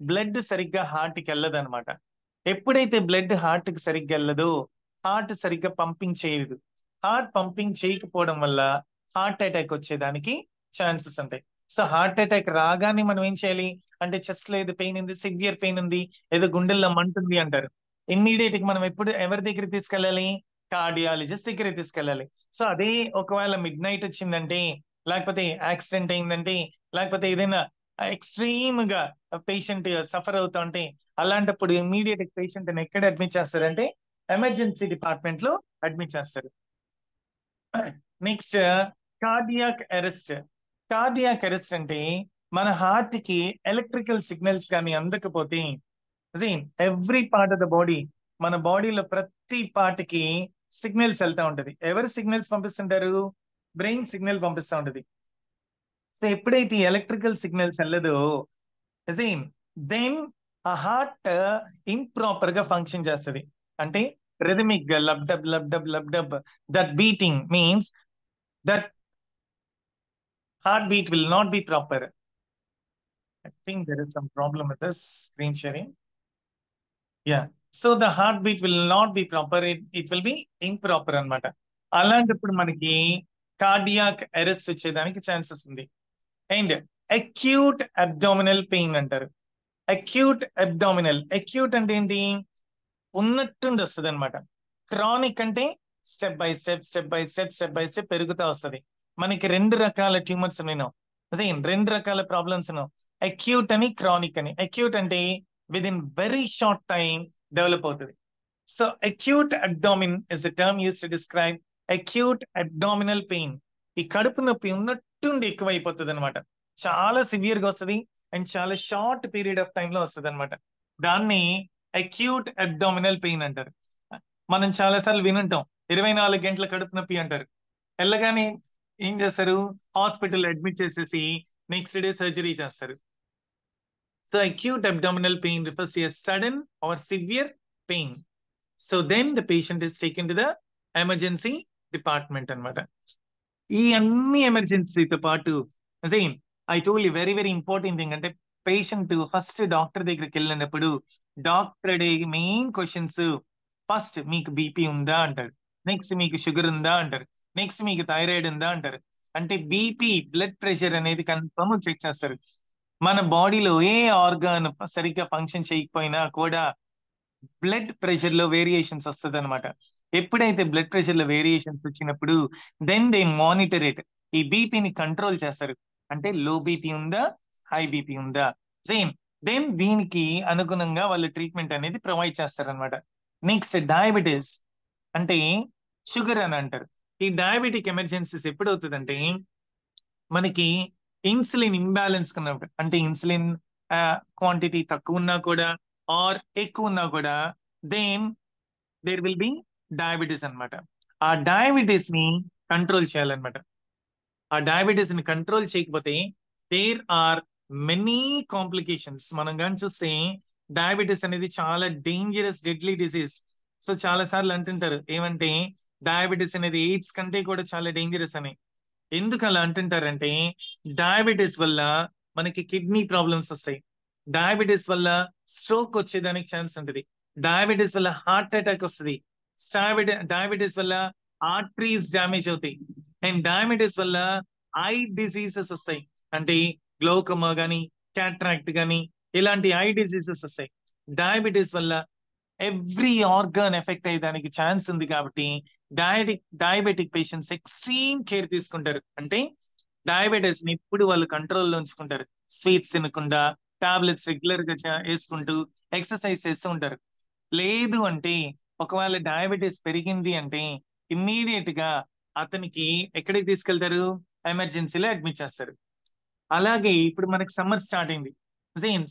బ్లడ్ సరిగ్గా హార్ట్ కి వెళ్ళదు అనమాట. ఎప్పుడైతే బ్లడ్ హార్ట్ కి సరిగ్గా వెళ్ళదో హార్ట్ సరిగ్గా పంపింగ్ చేయదు. హార్ట్ పంపింగ్ చేయకపోవడం వల్ల హార్ట్ అటాక్ వచ్చేదానికి ఛాన్సెస్ ఉంటాయి. సో హార్ట్ అటాక్ రాగానే మనం ఏం చేయాలి అంటే చెస్ట్ లో ఏదో పెయిన్ ఉంది, సివియర్ పెయిన్ ఉంది, ఏదో గుండెల్లో మంటుంది అంటారు. ఇమ్మీడియట్ గా మనం ఎప్పుడు ఎవరి దగ్గరికి తీసుకెళ్ళాలి? కార్డియాలజిస్ట్ దగ్గరికి తీసుకెళ్ళాలి. సో అదే ఒకవేళ మిడ్ నైట్ వచ్చిందంటే, లేకపోతే యాక్సిడెంట్ అయిందంటే, లేకపోతే ఏదైనా ఎక్స్ట్రీమ్ గా పేషెంట్ సఫర్ అవుతా ఉంటే అలాంటప్పుడు ఇమ్మీడియట్ పేషెంట్ ఎక్కడ అడ్మిట్ చేస్తారంటే ఎమర్జెన్సీ డిపార్ట్మెంట్ లో అడ్మిట్ చేస్తారు. Next, cardiac arrest. Cardiac arrest అంటే మన హార్ట్ కి ఎలక్ట్రికల్ సిగ్నల్స్ కానీ అందకపోతే, every part of the body, మన బాడీలో ప్రతి పార్ట్ కి సిగ్నల్స్ వెళ్తా ఉంటది. ఎవరు సిగ్నల్స్ పంపిస్తుంటారు? బ్రెయిన్ సిగ్నల్ పంపిస్తా ఉంటది. సో ఎప్పుడైతే ఎలక్ట్రికల్ సిగ్నల్స్ వెళ్ళదో దెన్ ఆ హార్ట్ ఇంప్రాపర్ గా ఫంక్షన్ చేస్తుంది. అంటే రిథమిక్ గా lub dub lub dub lub dub, that beating means that heart beat will not B proper. I think there is some problem with this screen sharing. Yeah. So the heartbeat will not be proper. It will be improper అన్నమాట. అలాంటప్పుడు మనకి cardiac arrest వచ్చేదానికి chances ఉంది. And acute abdominal pain అంటారు. Acute acute అంటే ఏంటి? ఉన్నట్టుండి వస్తుంది అనమాట. క్రానిక్ అంటే స్టెప్ బై స్టెప్ పెరుగుతూ వస్తుంది. మనకి రెండు రకాల ట్యూమర్స్ నేను రెండు రకాల ప్రాబ్లమ్స్ అక్యూట్ అని క్రానిక్ అని. అక్యూట్ అంటే within very short time develop అవుతుంది. So acute abdomen is the term use to describe acute abdominal pain. ఈ కడుపు నొప్పి ఉన్నట్టుండి ఎక్కువైపోతుంది అనమాట. చాలా సివియర్ గా వస్తుంది అండ్ చాలా షార్ట్ పీరియడ్ ఆఫ్ టైమ్ లో వస్తుంది అనమాట. దాన్ని అక్యూట్ అబ్డామినల్ పెయిన్ అంటారు. మనం చాలా సార్లు వినుంటాం 24 గంటల కడుపు నొప్పి అంటారు. వెళ్ళగానే ఏం చేస్తారు? హాస్పిటల్ అడ్మిట్ చేసేసి నెక్స్ట్ డే సర్జరీ చేస్తారు. So acute abdominal pain refers to a sudden or severe pain. So then the patient is taken to the emergency department అనమాట. ఈ అన్ని ఎమర్జెన్సీతో పాటు I told you very very important thing అంటే patient first doctor దగ్గరికి వెళ్ళినప్పుడు doctor అడిగే main questions, first మీకు బీపీ ఉందా అంటారు, నెక్స్ట్ మీకు షుగర్ ఉందా అంటారు, నెక్స్ట్ మీకు థైరాయిడ్ ఉందా అంటారు. అంటే బీపీ బ్లడ్ ప్రెషర్ అనేది కన్ఫర్మ్ చెక్ చేస్తారు. మన బాడీలో ఏ ఆర్గాన్ సరిగ్గా ఫంక్షన్ చేయకపోయినా కూడా బ్లడ్ ప్రెషర్ లో వేరియేషన్స్ వస్తుంది అనమాట. ఎప్పుడైతే బ్లడ్ ప్రెషర్ లో వేరియేషన్స్ వచ్చినప్పుడు దెన్ దే మానిటర్ ఇట్. ఈ బీపీని కంట్రోల్ చేస్తారు. అంటే లో బీపీ ఉందా, హై బీపీ ఉందా, దెన్ దీనికి అనుగుణంగా వాళ్ళు ట్రీట్మెంట్ అనేది ప్రొవైడ్ చేస్తారు అనమాట. నెక్స్ట్ డయాబెటీస్ అంటే షుగర్ అని అంటారు. ఈ డయాబెటిక్ ఎమర్జెన్సీస్ ఎప్పుడు అవుతుందంటే మనకి ఇన్సులిన్ ఇంబ్యాలెన్స్ కన్నప్పుడు, అంటే ఇన్సులిన్ క్వాంటిటీ తక్కువ ఉన్నా కూడా ఆర్ ఎక్కువ ఉన్నా కూడా then there will be diabetes అనమాట. ఆ డయాబెటీస్ ని కంట్రోల్ చేయాలన్నమాట. ఆ డయాబెటీస్ ని కంట్రోల్ చేయకపోతే దేర్ ఆర్ మెనీ కాంప్లికేషన్స్. మనం కానీ చూస్తే డయాబెటీస్ అనేది చాలా డేంజరస్ డెడ్లీ డిసీజ్. సో చాలా సార్లు అంటుంటారు ఏమంటే డయాబెటీస్ అనేది ఎయిడ్స్ కంటే కూడా చాలా డేంజరస్ అని. ఎందుకు అలా అంటుంటారంటే డయాబెటీస్ వల్ల మనకి కిడ్నీ ప్రాబ్లమ్స్ వస్తాయి, డయాబెటీస్ వల్ల స్ట్రోక్ వచ్చేదానికి ఛాన్స్ ఉంటుంది, డయాబెటీస్ వల్ల హార్ట్ అటాక్ వస్తుంది, డయాబెటీస్ వల్ల ఆర్టరీస్ డ్యామేజ్ అవుతాయి. అండ్ డయాబెటీస్ వల్ల ఐ డిసీజెస్ వస్తాయి. అంటే గ్లోకమా గానీ, క్యాట్రాక్ట్ గానీ, ఇలాంటి ఐ డిసీజెస్ వస్తాయి. డయాబెటీస్ వల్ల ఎవ్రీ ఆర్గాన్ ఎఫెక్ట్ అయ్యేదానికి ఛాన్స్ ఉంది. కాబట్టి డయాబెటిక్ పేషెంట్స్ ఎక్స్ట్రీమ్ కేర్ తీసుకుంటారు. అంటే డయాబెటీస్ ని ఇప్పుడు వాళ్ళు కంట్రోల్లో ఉంచుకుంటారు. స్వీట్స్ తినకుండా, టాబ్లెట్స్ రెగ్యులర్ గా వేసుకుంటూ, ఎక్సర్సైజ్ చేస్తూ ఉంటారు. లేదు అంటే ఒకవేళ డయాబెటీస్ పెరిగింది అంటే ఇమ్మీడియట్ గా అతనికి ఎక్కడికి తీసుకెళ్తారు? ఎమర్జెన్సీలో అడ్మిట్ చేస్తారు. అలాగే ఇప్పుడు మనకి సమ్మర్ స్టార్ట్ అయింది.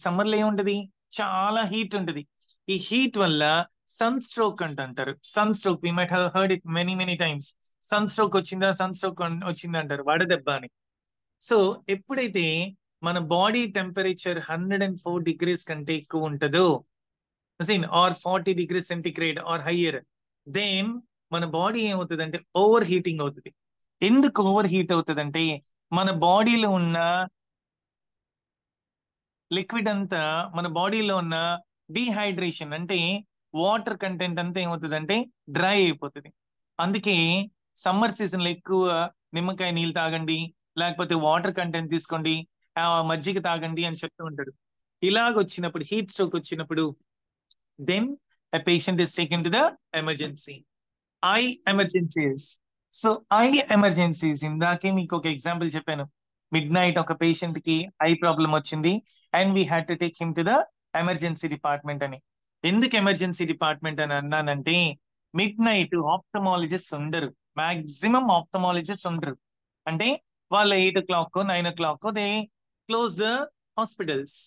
సమ్మర్ లో ఏముంటది? చాలా హీట్ ఉంటది. ఈ హీట్ వల్ల సన్ స్ట్రోక్ అంటారు. Sun stroke we might have heard it many many times. Sun stroke వచ్చిందా, సన్ స్ట్రోక్ వచ్చిందా అంటారు, వడదెబ్బ అని. సో ఎప్పుడైతే మన బాడీ టెంపరేచర్ 104 డిగ్రీస్ కంటే ఎక్కువ ఉంటుందో, or 40 degrees centigrade or higher, then మన బాడీ ఏమవుతుందంటే ఓవర్ హీటింగ్ అవుతుంది. ఎందుకు ఓవర్ హీట్ అవుతుందంటే మన బాడీలో ఉన్న లిక్విడ్ అంతా, మన బాడీలో ఉన్న డీహైడ్రేషన్ అంటే వాటర్ కంటెంట్ అంతా ఏమవుతుందంటే డ్రై అయిపోతుంది. అందుకే సమ్మర్ సీజన్ లో ఎక్కువ నిమ్మకాయ నీళ్ళు తాగండి, లేకపోతే వాటర్ కంటెంట్ తీసుకోండి, మజ్జిగ తాగండి అని చెప్తూ ఉంటాడు. ఇలాగ వచ్చినప్పుడు, హీట్ స్ట్రోక్ వచ్చినప్పుడు, then a patient is taken to the emergency. Eye emergencies. So eye emergencies ఇందాకే మీకు ఒక ఎగ్జాంపుల్ చెప్పాను. మిడ్ నైట్ ఒక పేషెంట్ కి ఐ ప్రాబ్లం వచ్చింది and we had to take him to the emergency department అని. ఎందుకు ఎమర్జెన్సీ డిపార్ట్మెంట్ అని అన్నానంటే మిడ్ నైట్ ఆప్థమాలజిస్ట్ ఉండరు. మాక్సిమం ఆప్థమాలజిస్ట్ ఉండరు. అంటే వాళ్ళ 8 o'clock 9 o'clock they close the hospitals.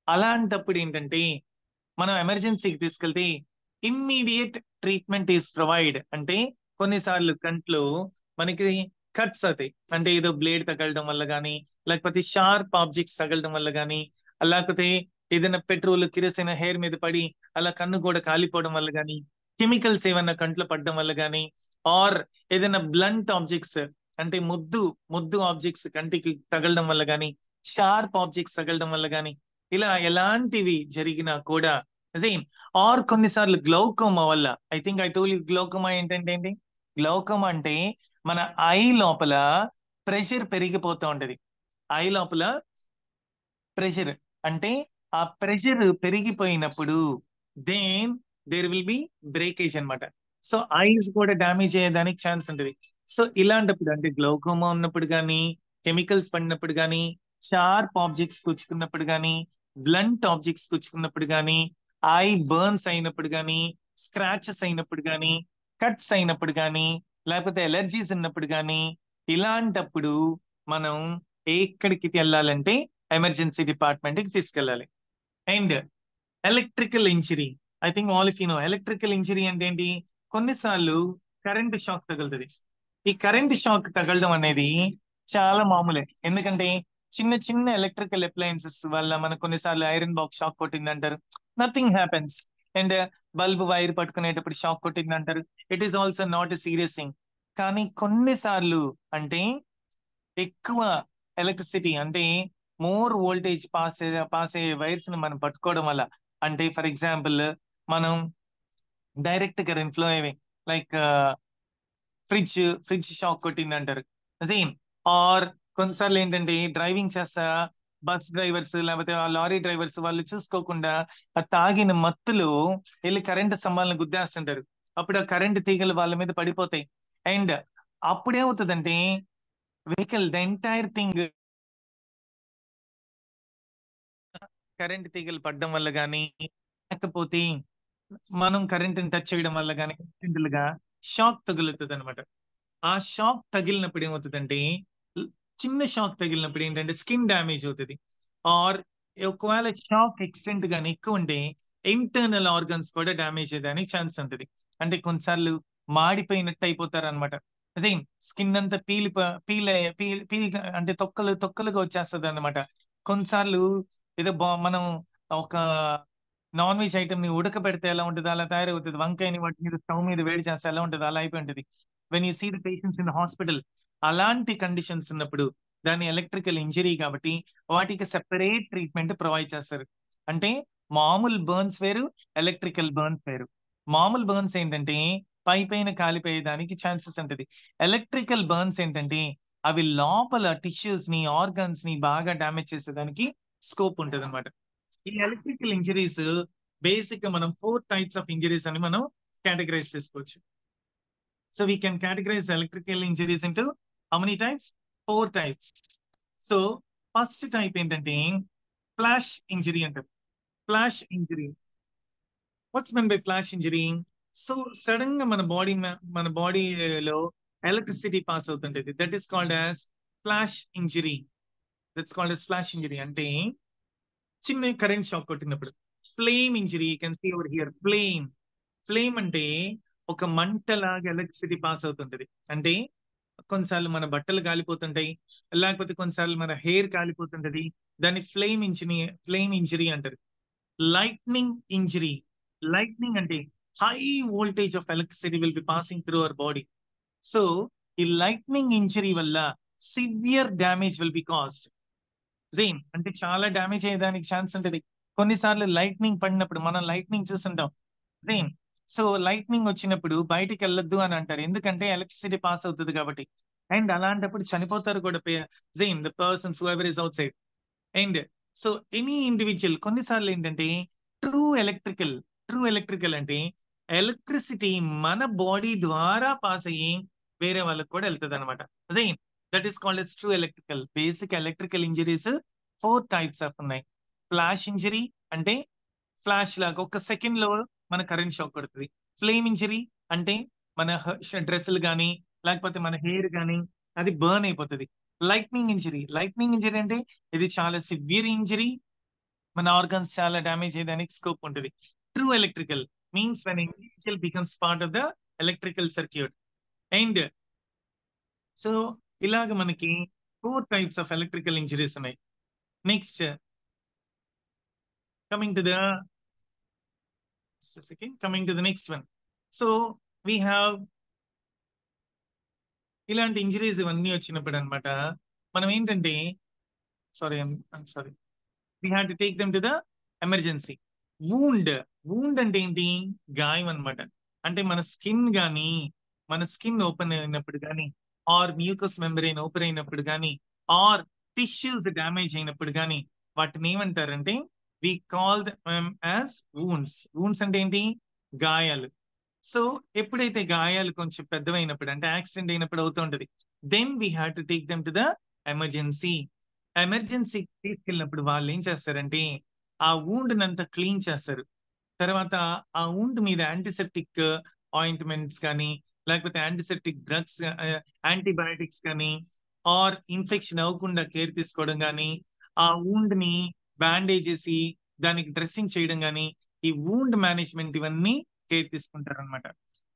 అలాంటప్పుడు ఏంటంటే మనం ఎమర్జెన్సీకి తీసుకెళ్తే ఇమ్మీడియట్ ట్రీట్మెంట్ ఈస్ ప్రొవైడ్. అంటే కొన్నిసార్లు కంట్లో మనకి కట్స్ అవుతాయి. అంటే ఏదో బ్లేడ్ తగలడం వల్ల కానీ, లేకపోతే షార్ప్ ఆబ్జెక్ట్స్ తగలడం వల్ల కానీ, లేకపోతే ఏదైనా పెట్రోల్ కిరసైన హెయిర్ మీద పడి అలా కన్ను కూడా కాలిపోవడం వల్ల కానీ, కెమికల్స్ ఏమన్నా కంట్లో పడడం వల్ల కానీ, ఆర్ ఏదైనా బ్లంట్ ఆబ్జెక్ట్స్ అంటే ముద్దు ముద్దు ఆబ్జెక్ట్స్ కంటికి తగలడం వల్ల కానీ, షార్ప్ ఆబ్జెక్ట్స్ తగలడం వల్ల కానీ, ఇలా ఎలాంటివి జరిగినా కూడా సేమ్. ఆర్ కొన్నిసార్లు గ్లౌకోమా వల్ల, I think I told you glaucoma ఏంటంటే ఏంటి. గ్లౌకోమా అంటే మన ఐ లోపల ప్రెషర్ పెరిగిపోతూ ఉంటది. ఐ లోపల ప్రెషర్ అంటే ఆ ప్రెషర్ పెరిగిపోయినప్పుడు then there will be breakage అన్నమాట. సో ఐస్ కూడా డ్యామేజ్ అయ్యేదానికి ఛాన్స్ ఉంటుంది. సో ఇలాంటప్పుడు అంటే గ్లౌకోమా ఉన్నప్పుడు కానీ, కెమికల్స్ పడినప్పుడు కానీ, షార్ప్ ఆబ్జెక్ట్స్ కూర్చుకున్నప్పుడు కానీ, బ్లంట్ ఆబ్జెక్ట్స్ కూర్చుకున్నప్పుడు కానీ, ఐ బర్న్స్ అయినప్పుడు కానీ, స్క్రాచెస్ అయినప్పుడు కానీ, కట్స్ అయినప్పుడు కానీ, లేకపోతే ఎలర్జీస్ ఉన్నప్పుడు కానీ, ఇలాంటప్పుడు మనం ఎక్కడికి వెళ్ళాలంటే ఎమర్జెన్సీ డిపార్ట్మెంట్ కి తీసుకెళ్ళాలి. And electrical injury, I think all if you know electrical injury అంటే ఏంటి. కొన్నిసార్లు కరెంట్ షాక్ తగులుతుంది. ఈ కరెంట్ షాక్ తగలడం అనేది చాలా మామూలే. ఎందుకంటే చిన్న చిన్న ఎలక్ట్రికల్ అప్లయన్సెస్ వల్ల మనకు కొన్నిసార్లు ఐరన్ బాక్స్ షాక్ కొట్టింది అంటారు, nothing happens. And bulb wire పట్టుకునేటప్పుడు షాక్ కొట్టింది అంటారు, it is also not a serious thing. కానీ కొన్నిసార్లు అంటే ఎక్కువ ఎలక్ట్రిసిటీ అంటే మోర్ వోల్టేజ్ పాస్ అయ్యే వైర్స్ ని మనం పట్టుకోవడం వల్ల, అంటే ఫర్ ఎగ్జాంపుల్ మనం డైరెక్ట్ కరెంట్ ఫ్లో అయ్యే లైక్ ఫ్రిడ్జ్ ఫ్రిడ్జ్ షాక్ కొట్టింది అంటారు. సేమ్. ఆర్ కొన్నిసార్లు ఏంటంటే డ్రైవింగ్ చేస్తా బస్ డ్రైవర్స్ లేకపోతే ఆ లారీ డ్రైవర్స్ వాళ్ళు చూసుకోకుండా ఆ తాగిన మత్తులో వెళ్ళి కరెంటు స్తంభాలను గుద్దేస్తుంటారు. అప్పుడు ఆ కరెంటు తీగలు వాళ్ళ మీద పడిపోతాయి. అండ్ అప్పుడేమవుతుందంటే vehicle the entire thing current తీగలు పడడం వల్ల కానీ, లేకపోతే మనం కరెంట్ని టచ్ చేయడం వల్ల కానీ గా షాక్ తగులుతుంది అనమాట. ఆ షాక్ తగిలినప్పుడు ఏమవుతుందంటే చిన్న షాక్ తగిలినప్పుడు ఏంటంటే స్కిన్ డ్యామేజ్ అవుతుంది. ఆర్ ఒకవేళ షాక్ ఎక్స్టెంట్ గానీ ఎక్కువ ఉంటే ఇంటర్నల్ ఆర్గన్స్ కూడా డ్యామేజ్ అయ్యేదానికి ఛాన్స్ ఉంటుంది. అంటే కొన్నిసార్లు మాడిపోయినట్టు అయిపోతారు అనమాట. సేమ్ స్కిన్ అంతా పీల్ అంటే తొక్కలు తొక్కలుగా వచ్చేస్తుంది అనమాట. కొన్నిసార్లు ఏదో మనం ఒక నాన్ వెజ్ ఐటమ్ ని ఉడకబెడితే ఎలా ఉంటుంది అలా తయారవుతుంది. వంకాయని వాటి మీద స్టవ్ మీద వేడి చేస్తే ఎలా ఉంటుంది అలా అయిపోయి ఉంటుంది. When you see the patients in hospital, అలాంటి కండిషన్స్ ఉన్నప్పుడు దాని ఎలక్ట్రికల్ ఇంజరీ కాబట్టి వాటికి సెపరేట్ ట్రీట్మెంట్ ప్రొవైడ్ చేస్తారు. అంటే మామూలు బర్న్స్ వేరు, ఎలక్ట్రికల్ బర్న్స్ వేరు. మామూలు బర్న్స్ ఏంటంటే పైన కాలిపోయేదానికి ఛాన్సెస్ ఉంటది. ఎలక్ట్రికల్ బర్న్స్ ఏంటంటే అవి లోపల టిష్యూస్ ని ఆర్గన్స్ ని బాగా డ్యామేజ్ చేసేదానికి స్కోప్ ఉంటది అనమాట. ఈ ఎలక్ట్రికల్ ఇంజరీస్ బేసిక్ గా మనం 4 టైప్స్ ఆఫ్ ఇంజరీస్ అని మనం కేటగరైజ్ చేసుకోవచ్చు. So we can categorise electrical injuries into how many types? 4 types. So first type ఏంటంటే ఫ్లాష్ ఇంజరీ అంటారు. Flash injury. What's mean by flash injury? So sudden గా మన బాడీలో ఎలక్ట్రిసిటీ పాస్ అవుతుంటది. That is called as flash injury. That's called as flash injury. అంటే చిన్న current shock కొట్టినప్పుడు. Flame injury, you can see over here. Flame అంటే ఒక మంటలాగా electricity pass అవుతుంటది. అంటే కొన్నిసార్లు మన బట్టలు కాలిపోతుంటాయి, లేకపోతే కొన్నిసార్లు మన హెయిర్ కాలిపోతుంటది. దాన్ని ఫ్లేమ్ ఇంజరీ అంటారు. Lightning injury. లైట్నింగ్ అంటే high voltage of electricity will be passing through our body. So ఈ లైట్నింగ్ ఇంజరీ వల్ల severe damage will be caused. Jain అంటే చాలా డ్యామేజ్ అయ్యేదానికి ఛాన్స్ ఉంటది. కొన్నిసార్లు లైట్నింగ్ పడినప్పుడు మనం లైట్నింగ్ చూస్తుంటాం. జైన్ సో లైట్నింగ్ వచ్చినప్పుడు బయటికి వెళ్ళొద్దు అని అంటారు. ఎందుకంటే ఎలక్ట్రిసిటీ పాస్ అవుతుంది కాబట్టి. అండ్ అలాంటప్పుడు చనిపోతారు కూడా Jain the persons whoever is out side. And so any individual కొన్నిసార్లు ఏంటంటే ట్రూ ఎలక్ట్రికల్ అంటే ఎలక్ట్రిసిటీ మన బాడీ ద్వారా పాస్ అయ్యి వేరే వాళ్ళకి కూడా వెళ్తుంది అనమాట. Jain that is called as true electrical. Basic electrical injuries 4 types of ఉన్నాయి. ఫ్లాష్ ఇంజరీ అంటే ఫ్లాష్ లాగా ఒక సెకండ్ లో మన కరెంట్ షాక్ కొడుతుంది. ఫ్లేమ్ ఇంజరీ అంటే మన డ్రెస్సులు కానీ లేకపోతే మన హెయిర్ కానీ అది బర్న్ అయిపోతుంది. లైట్నింగ్ ఇంజరీ అంటే ఇది చాలా సివియర్ ఇంజరీ, మన ఆర్గన్స్ చాలా డ్యామేజ్ అయ్యేదానికి స్కోప్ ఉంటుంది. True electrical means when individual becomes part of the electrical circuit. And so ఇలాగ మనకి 4 టైప్స్ ఆఫ్ ఎలక్ట్రికల్ ఇంజరీస్ ఉన్నాయి. Next coming to the next one. So we have ఇలాంటి injuries ఇవన్నీ వచ్చినప్పుడు అనమాట మనం ఏంటంటే sorry we have to take them to the emergency. Wound అంటే ఏంటి? గాయం అనమాట. అంటే మన స్కిన్ ఓపెన్ అయినప్పుడు కానీ, ఆర్ మ్యూకస్ మెంబ్రెయిన్ ఓపెన్ అయినప్పుడు కానీ, ఆర్ టిష్యూస్ డ్యామేజ్ అయినప్పుడు కానీ వాటిని ఏమంటారంటే we call them as wounds అంటే ఏంటి? గాయాలు. సో ఎప్పుడైతే గాయాలు కొంచెం పెద్దవైనప్పుడు అంటే యాక్సిడెంట్ అయినప్పుడు అవుతూ ఉంటది, then we have to take them to the emergency తీసుకెళ్ళినప్పుడు వాళ్ళు ఏం చేస్తారంటే ఆ వూండ్ నంతా క్లీన్ చేస్తారు. తర్వాత ఆ వూండ్ మీద యాంటీసెప్టిక్ ఆయింట్మెంట్స్ కానీ లేకపోతే యాంటీసెప్టిక్ డ్రగ్స్, యాంటీబయాటిక్స్ కానీ, ఆర్ ఇన్ఫెక్షన్ అవ్వకుండా కేర్ తీసుకోవడం కానీ, ఆ వూండ్ ని బ్యాండేజ్ చేసి దానికి డ్రెస్సింగ్ చేయడం కానీ, ఈ వూండ్ మేనేజ్మెంట్ ఇవన్నీ కేర్ తీసుకుంటారు అనమాట.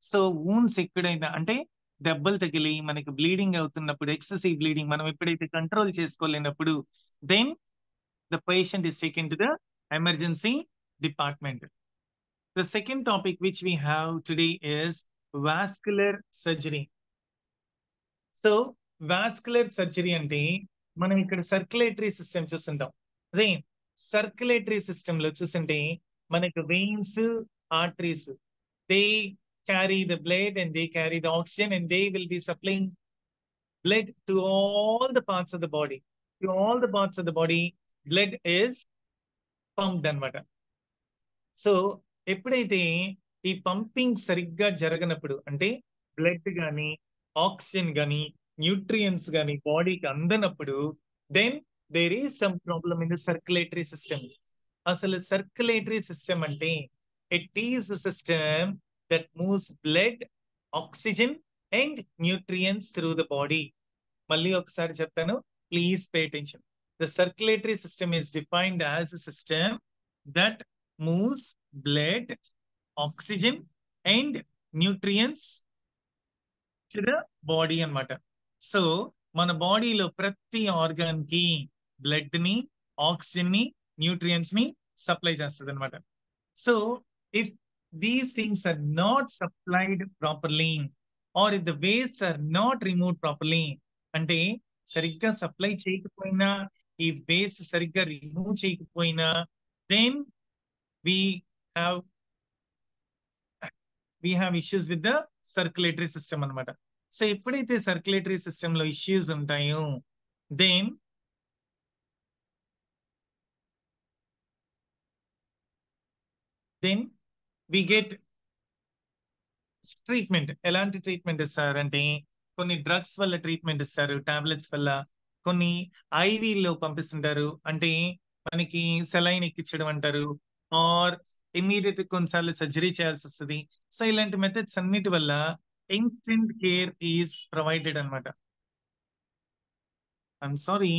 సో వూండ్స్ ఎక్కడైనా అంటే దెబ్బలు తగిలి మనకి బ్లీడింగ్ అవుతున్నప్పుడు, ఎక్సెసివ్ బ్లీడింగ్ మనం ఎప్పుడైతే కంట్రోల్ చేసుకోలేనప్పుడు, then the patient is taken to the emergency department. The second topic which we have today is vascular surgery. So vascular surgery అంటే మనం ఇక్కడ సర్క్యులేటరీ సిస్టమ్ చూస్తుంటాం. అదే సర్క్యులేటరీ సిస్టమ్ లో చూస్తుంటే మనకు veins, arteries, they carry the blood and they carry the oxygen and they will B supplying blood to all the parts of the body. To all the parts of the body, blood is pumped అనమాట. So ఎప్పుడైతే ఈ pumping సరిగ్గా జరగనప్పుడు అంటే blood కానీ oxygen కానీ nutrients కానీ బాడీకి అందనప్పుడు, then there is some problem in the circulatory system. అసలు సర్క్యులేటరీ సిస్టమ్ అంటే it is system that moves blood, oxygen and nutrients through the body. మళ్ళీ ఒకసారి చెప్తాను, please pay attention. The circulatory system is defined as a system that moves blood, oxygen and nutrients to the body అన్నమాట. So మన బాడీలో ప్రతి organ కి blood ని, oxygen ని, న్యూట్రియన్స్ ని సప్లై చేస్తుంది అనమాట. So if these things are not supplied properly or if the waste are not remove properly, అంటే సరిగ్గా సప్లై చేయకపోయినా, ఈ వేస్ట్ సరిగ్గా రిమూవ్ చేయకపోయినా, then we have issues with the circulatory system అనమాట. సో ఎప్పుడైతే సర్క్యులేటరీ సిస్టమ్ లో ఇష్యూస్ ఉంటాయో దెన్ వి గెట్ ట్రీట్మెంట్. ఎలాంటి ట్రీట్మెంట్ ఇస్తారంటే కొన్ని డ్రగ్స్ వల్ల ట్రీట్మెంట్ ఇస్తారు, టాబ్లెట్స్ వల్ల, కొన్ని ఐవీలో పంపిస్తుంటారు, అంటే మనకి సెలైన్ ఎక్కించడం అంటారు, ఆర్ ఇమీడియట్ కొన్నిసార్లు సర్జరీ చేయాల్సి వస్తుంది. సో ఇలాంటి మెథడ్స్ అన్నిటి వల్ల ఇన్స్టెంట్ కేర్ ఈస్ ప్రొవైడెడ్ అనమాట. I'm sorry.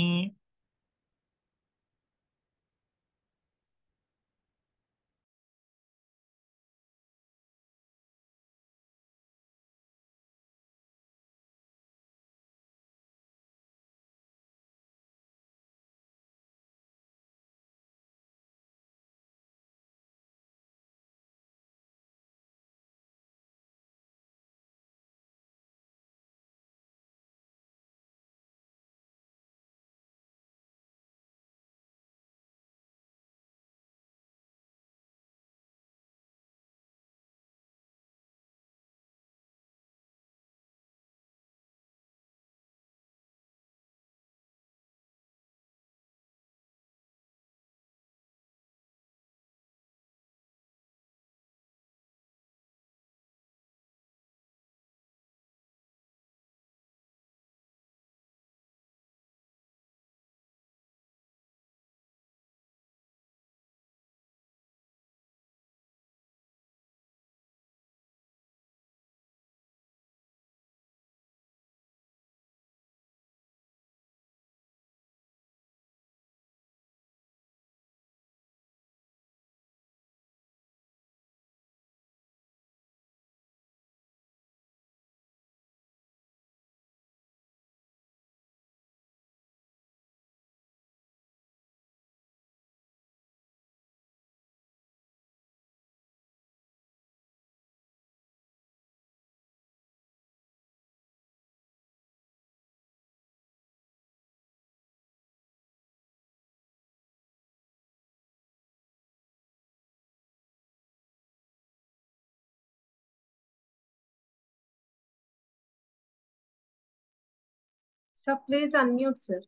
Sir, please unmute, sir.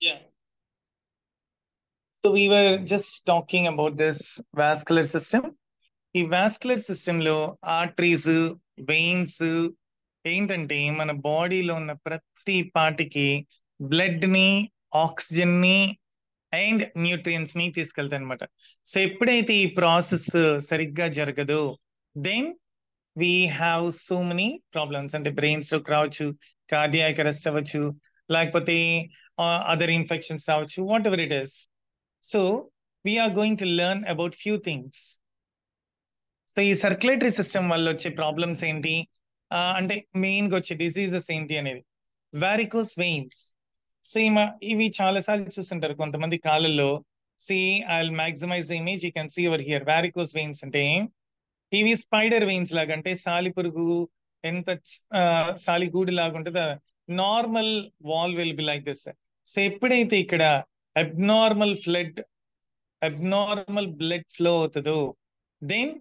Yeah. So we were just talking about this vascular system. ఈ వాస్కులర్ సిస్టమ్ లో ఆర్టరీస్, వెయిన్స్ ఏంటంటే మన బాడీలో ఉన్న ప్రతి పార్టీకి బ్లడ్ ని, ఆక్సిజన్ ని అండ్ న్యూట్రియన్స్ ని తీసుకెళ్తాయి అనమాట. సో ఎప్పుడైతే ఈ ప్రాసెస్ సరిగ్గా జరగదో then we have so many problems. అంటే బ్రెయిన్ స్ట్రోక్ రావచ్చు, కార్డియాక్ అరెస్ట్ అవ్వచ్చు, లేకపోతే అదర్ ఇన్ఫెక్షన్స్ రావచ్చు, whatever it is. So we are going to learn about few things. So ఈ సర్క్యులేటరీ సిస్టమ్ వల్ల వచ్చే ప్రాబ్లమ్స్ ఏంటి, అంటే మెయిన్ గా వచ్చే డిసీజెస్ ఏంటి అనేది. Varicose veins. సో ఇవి చాలా సార్లు చూస్తుంటారు కొంతమంది కాళ్ళల్లో. See I will maximize the image, you can see over here. Varicose veins అంటే ఇవి స్పైడర్ వెయిన్స్ లాగా, అంటే సాలిపురుగు ఎంత సాలిగూడు లాగా ఉంటుందో normal wall will be like this. So ఎప్పుడైతే ఇక్కడ అబ్నార్మల్ బ్లడ్ ఫ్లో అవుతుందో దెన్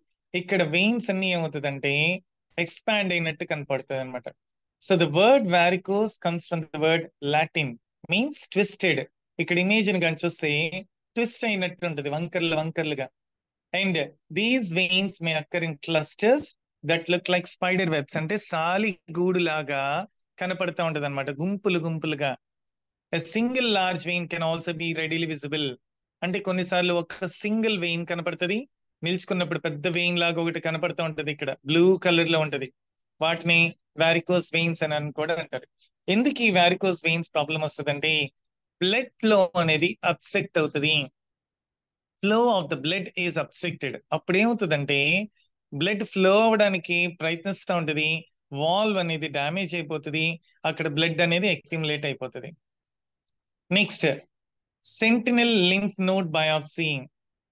ఇక్కడ వెయిన్స్ అన్ని ఏమవుతుందంటే ఎక్స్పాండ్ అయినట్టు కనపడుతుంది అనమాట. So the word varicose comes from the word Latin, means twisted. ఇక్కడ ఇమేజ్ ని కానీ చూస్తే ట్విస్ట్ అయినట్టు ఉంటది, వంకర్లు వంకర్లుగా. And these veins may occur in clusters that look like spider webs, అంటే సాలి గూడు లాగా కనపడతా ఉంటది అనమాట, గుంపులు గుంపులుగా. A single large vein can also be readily visible. అంటే కొన్నిసార్లు ఒక సింగిల్ వెయిన్ కనపడుతుంది, నిల్చుకున్నప్పుడు పెద్ద వెయిన్ లాగా ఒకటి కనపడుతూ ఉంటది, ఇక్కడ బ్లూ కలర్ లో ఉంటది. వాటిని వారికోస్ వెయిన్స్ అని కూడా అంటారు. ఎందుకు ఈ వారికోస్ వెయిన్స్ ప్రాబ్లం వస్తుందంటే బ్లడ్ ఫ్లో అనేది అబ్స్ట్రక్ట్ అవుతుంది. Flow of the blood is obstructed. అప్పుడు ఏమవుతుందంటే బ్లడ్ ఫ్లో అవడానికి ప్రయత్నిస్తూ ఉంటది, వాల్వ్ అనేది డ్యామేజ్ అయిపోతుంది, అక్కడ బ్లడ్ అనేది అక్యుములేట్ అయిపోతుంది. Next sentinel lymph node biopsy.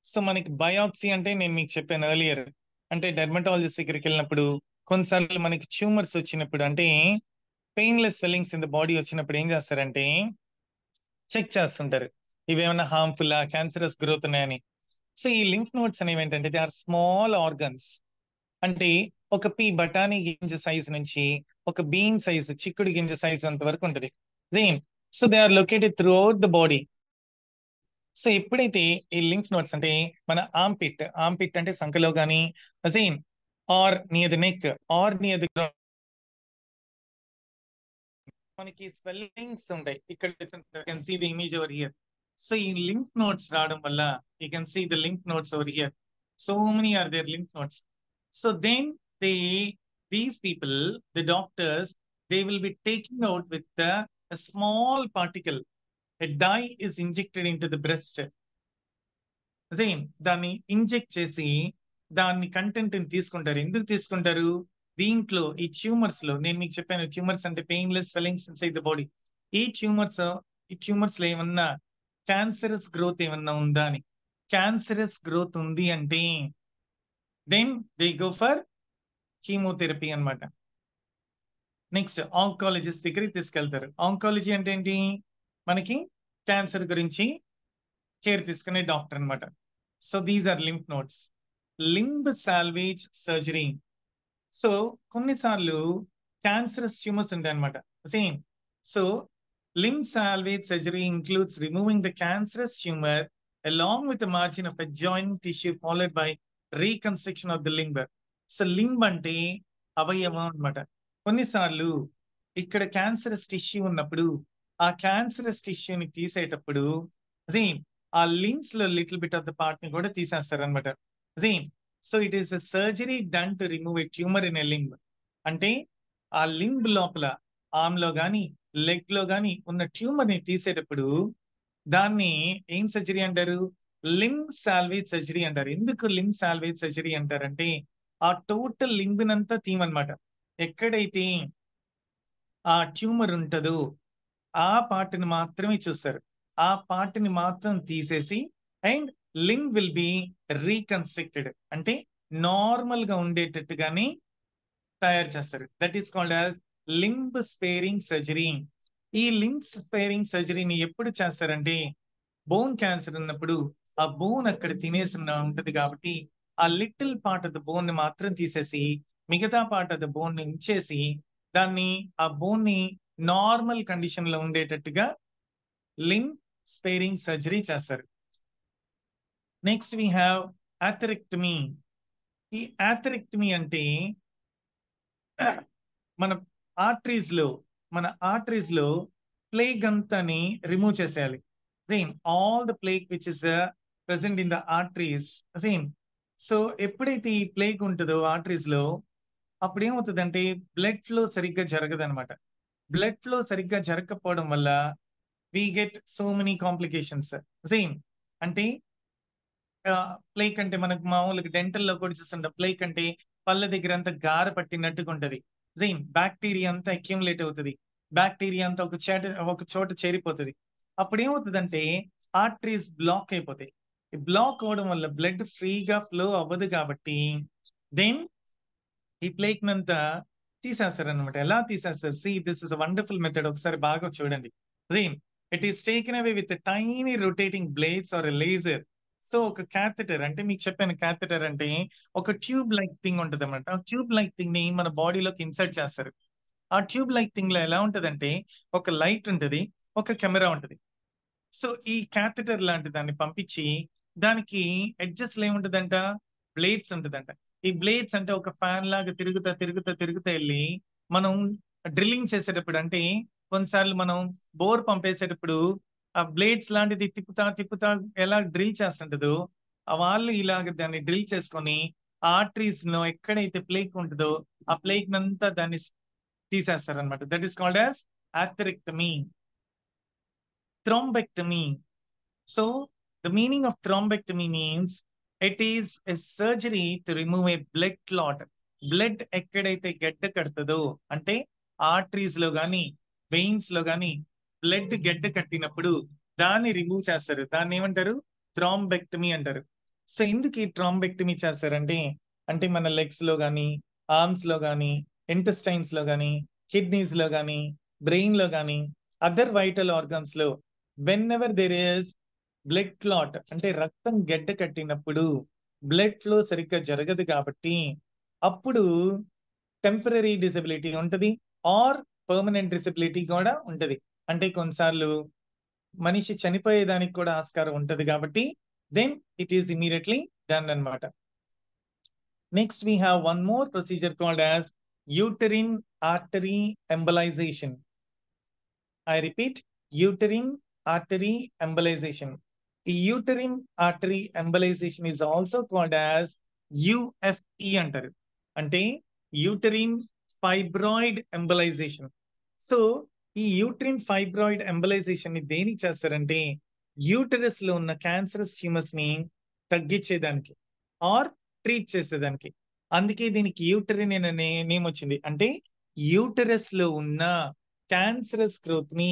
So మనకి బయాప్సీ అంటే నేను మీకు చెప్పాను ఎర్లియర్, అంటే డెర్మటాలజిస్ట్ దగ్గరికి వెళ్ళినప్పుడు కొన్నిసార్లు మనకి ట్యూమర్స్ వచ్చినప్పుడు, అంటే painless swellings in the body వచ్చినప్పుడు ఏం చేస్తారంటే చెక్ చేస్తుంటారు ఇవేమన్నా హార్మ్ఫుల్ క్యాన్సరస్ గ్రోత్ ఉన్నాయని. సో ఈ లింఫ్ నోడ్స్ అనేవి ఏంటంటే దే ఆర్ స్మాల్ ఆర్గన్స్. అంటే ఒక బఠానీ గింజ సైజ్ నుంచి ఒక బీన్ సైజ్, చిక్కుడు గింజ సైజ్ అంత వరకు ఉంటుంది. So they are located throughout the body. So ఎప్పుడైతే ఈ లింఫ్ నోడ్స్ అంటే మన ఆర్మ్ పిట్ అంటే సంఖలో కానీ same or near the neck or near the మనకి స్వెల్లింగ్స్ ఉంటాయి, ఇక్కడ can see the image over here. So ఈ లింఫ్ నోడ్స్ రావడం వల్ల you can see the lymph nodes over here. So many are there lymph nodes. So then they these people, the doctors, they will be taking out with a small particle. A dye is injected into the breast. Same దాన్ని inject చేసి దాన్ని content తీసుకుంటారు. ఎందుకు తీసుకుంటారు? దీంట్లో ఈ tumours లో నేను మీకు చెప్పాను, ట్యూమర్స్ అంటే painless swellings inside the body. ఈ ట్యూమర్స్ లో ఏమన్నా క్యాన్సరస్ గ్రోత్ ఏమన్నా ఉందా అని. క్యాన్సరస్ గ్రోత్ ఉంది అంటే then they go for chemotherapy అన్నమాట. నెక్స్ట్ ఆంకాలజిస్ట్ దగ్గరికి తీసుకెళ్తారు. ఆంకాలజీ అంటే ఏంటి? మనకి క్యాన్సర్ గురించి కేర్ తీసుకునే డాక్టర్ అన్నమాట. So these are lymph nodes. Limb salvage surgery. So కొన్నిసార్లు క్యాన్సరస్ ట్యూమర్స్ ఉంటాయి అనమాట. Same. So limb salvage surgery includes removing the cancerous tumour along with the margin of a joint tissue followed by reconstruction of the limb. So limb అంటే అవయవం అనమాట. కొన్నిసార్లు ఇక్కడ cancerous tissue ఉన్నప్పుడు ఆ క్యాన్సరస్ టిష్యూని తీసేటప్పుడు సేమ్ ఆ లింబ్స్ లో little bit of the part ని కూడా తీసేస్తారు అనమాట. Same. So it is a surgery done to remove a tumour in a limb. అంటే ఆ లింబ్ లోపల ఆర్మ్ లో గాని లెగ్ లో గాని ఉన్న ట్యూమర్ ని తీసేటప్పుడు దాన్ని ఏం సర్జరీ అంటారు? లింబ్ సాల్వేజ్ సర్జరీ అంటారు. ఎందుకు లింబ్ సాల్వేజ్ సర్జరీ అంటారంటే ఆ టోటల్ లింబ్ నంతా తీయమన్నమాట. ఎక్కడైతే ఆ ట్యూమర్ ఉంటుందో ఆ పార్ట్ని మాత్రమే చూస్తారు. ఆ పార్ట్ని మాత్రం తీసేసి and limb will be reconstructed, అంటే నార్మల్ గా ఉండేటట్టుగానే తయారు చేస్తారు. That is called as limb sparing surgery. ఈ లింబ్ స్పేరింగ్ సర్జరీని ఎప్పుడు చేస్తారంటే బోన్ క్యాన్సర్ ఉన్నప్పుడు ఆ బోన్ అక్కడ తినేసి ఉంటది కాబట్టి ఆ little part of the bone ని మాత్రం తీసేసి మిగతా పార్ట్ ఆఫ్ ద బోన్ ని ఉంచేసి దాన్ని ఆ బోన్ ని నార్మల్ కండిషన్ లో ఉండేటట్టుగా లింబ్ స్పేరింగ్ సర్జరీ చేస్తారు. Next we have atherectomy. ఈ ఆథరెక్టమీ అంటే మన ఆర్టరీస్ లో ప్లేగ్ అంతాని రిమూవ్ చేసేయాలి. Same all the plaque which is present in the arteries. Same. So ఎప్పుడైతే ఈ ప్లేగ్ ఉంటుందో ఆర్టరీస్ లో అప్పుడు ఏమవుతుందంటే బ్లడ్ ఫ్లో సరిగ్గా జరగదు అనమాట. బ్లడ్ ఫ్లో సరిగ్గా జరగకపోవడం వల్ల we get so many complications. Same. అంటే ప్లేక్ అంటే మనకు మామూలుగా డెంటల్ లో కూడా చూస్తుంటాం. ప్లేక్ అంటే పళ్ళ దగ్గర అంతా గార పట్టినట్టుగా ఉంటది. సేమ్ బ్యాక్టీరియా అంతా అక్యుములేట్ అవుతుంది, బ్యాక్టీరియా అంతా ఒక చోట చేరిపోతుంది. అప్పుడు ఏమవుతుందంటే ఆర్టరీస్ బ్లాక్ అయిపోతాయి. బ్లాక్ అవడం వల్ల బ్లడ్ ఫ్రీగా ఫ్లో అవ్వదు కాబట్టి దెన్ ఈ ప్లేక్ నంతా తీసేస్తారు అనమాట. ఎలా తీసేస్తారు? See this is a wonderful method. ఒకసారి బాగా చూడండి. Same. It is taken away with tiny rotating blades or laser. So ఒక క్యాథెటర్ అంటే మీకు చెప్పాను, క్యాథెటర్ అంటే ఒక ట్యూబ్ లైక్ థింగ్ ఉంటుంది అనమాట. ఆ ట్యూబ్ లైక్ థింగ్ ని మన బాడీలోకి ఇన్సర్ట్ చేస్తారు. ఆ ట్యూబ్ లైక్ థింగ్ లో ఎలా ఉంటదంటే ఒక లైట్ ఉంటుంది, ఒక కెమెరా ఉంటుంది. సో ఈ క్యాథెటర్ లాంటి దాన్ని పంపించి దానికి ఎడ్జెస్ ఏముంటదంట, బ్లేడ్స్ ఉంటదంట. ఈ బ్లేడ్స్ అంటే ఒక ఫ్యాన్ లాగా తిరుగుతా వెళ్ళి మనం డ్రిల్లింగ్ చేసేటప్పుడు, అంటే కొన్నిసార్లు మనం బోర్ పంపేసేటప్పుడు ఆ బ్లేడ్స్ లాంటిది తిప్పుతా ఎలా డ్రిల్ చేస్తుంటదో వాళ్ళు ఇలాగ దాన్ని డ్రిల్ చేసుకొని ఆర్టరీస్ లో ఎక్కడైతే ప్లేక్ ఉంటుందో ఆ ప్లేక్ నంతా దాన్ని తీసేస్తారనమాట. That is called as atherectomy. Thrombectomy. So the meaning of thrombectomy means it is a surgery to remove a blood clot. Blood ఎక్కడైతే గడ్డ కడుతుందో, అంటే ఆర్టరీస్ లో గాని వెయిన్స్ లో గాని బ్లడ్ గడ్డ కట్టినప్పుడు దాన్ని రిమూవ్ చేస్తారు. దాన్ని ఏమంటారు, థ్రాంబెక్టమీ అంటారు. సో ఎందుకు ఈ థ్రాంబెక్టమీ చేస్తారంటే, అంటే మన లెగ్స్ లో గాని, ఆర్మ్స్ లో గాని, ఇంటెస్టైన్స్ లో గాని, కిడ్నీస్ లో గాని, బ్రెయిన్ లో గాని, అదర్ వైటల్ ఆర్గన్స్ లో when ever there is blood clot, అంటే రక్తం గడ్డ కట్టినప్పుడు బ్లడ్ ఫ్లో సరిగ్గా జరగదు కాబట్టి అప్పుడు టెంపరీ డిసబిలిటీ ఉంటది ఆర్ పర్మనెంట్ డిసబిలిటీ కూడా ఉంటది. అంటే కొన్నిసార్లు మనిషి చనిపోయేదానికి కూడా ఆస్కారం ఉంటది కాబట్టి then it is immediately done అన్నమాట. Next we have one more procedure called as uterine artery embolization. I repeat, uterine artery embolization. The uterine artery embolization is also called as UFE అంటారు, అంటే యూటరిన్ ఫైబ్రాయిడ్ ఎంబలైజేషన్. సో ఈ uterine fibroid embolisation ని దేనికి చేస్తారంటే uterus లో ఉన్న cancerous tumours ని తగ్గించేదానికి ఆర్ ట్రీట్ చేసేదానికి. అందుకే దీనికి యూటరిన్ అనే నేమ్ వచ్చింది. అంటే యూటరస్ లో ఉన్న క్యాన్సరస్ గ్రోత్ ని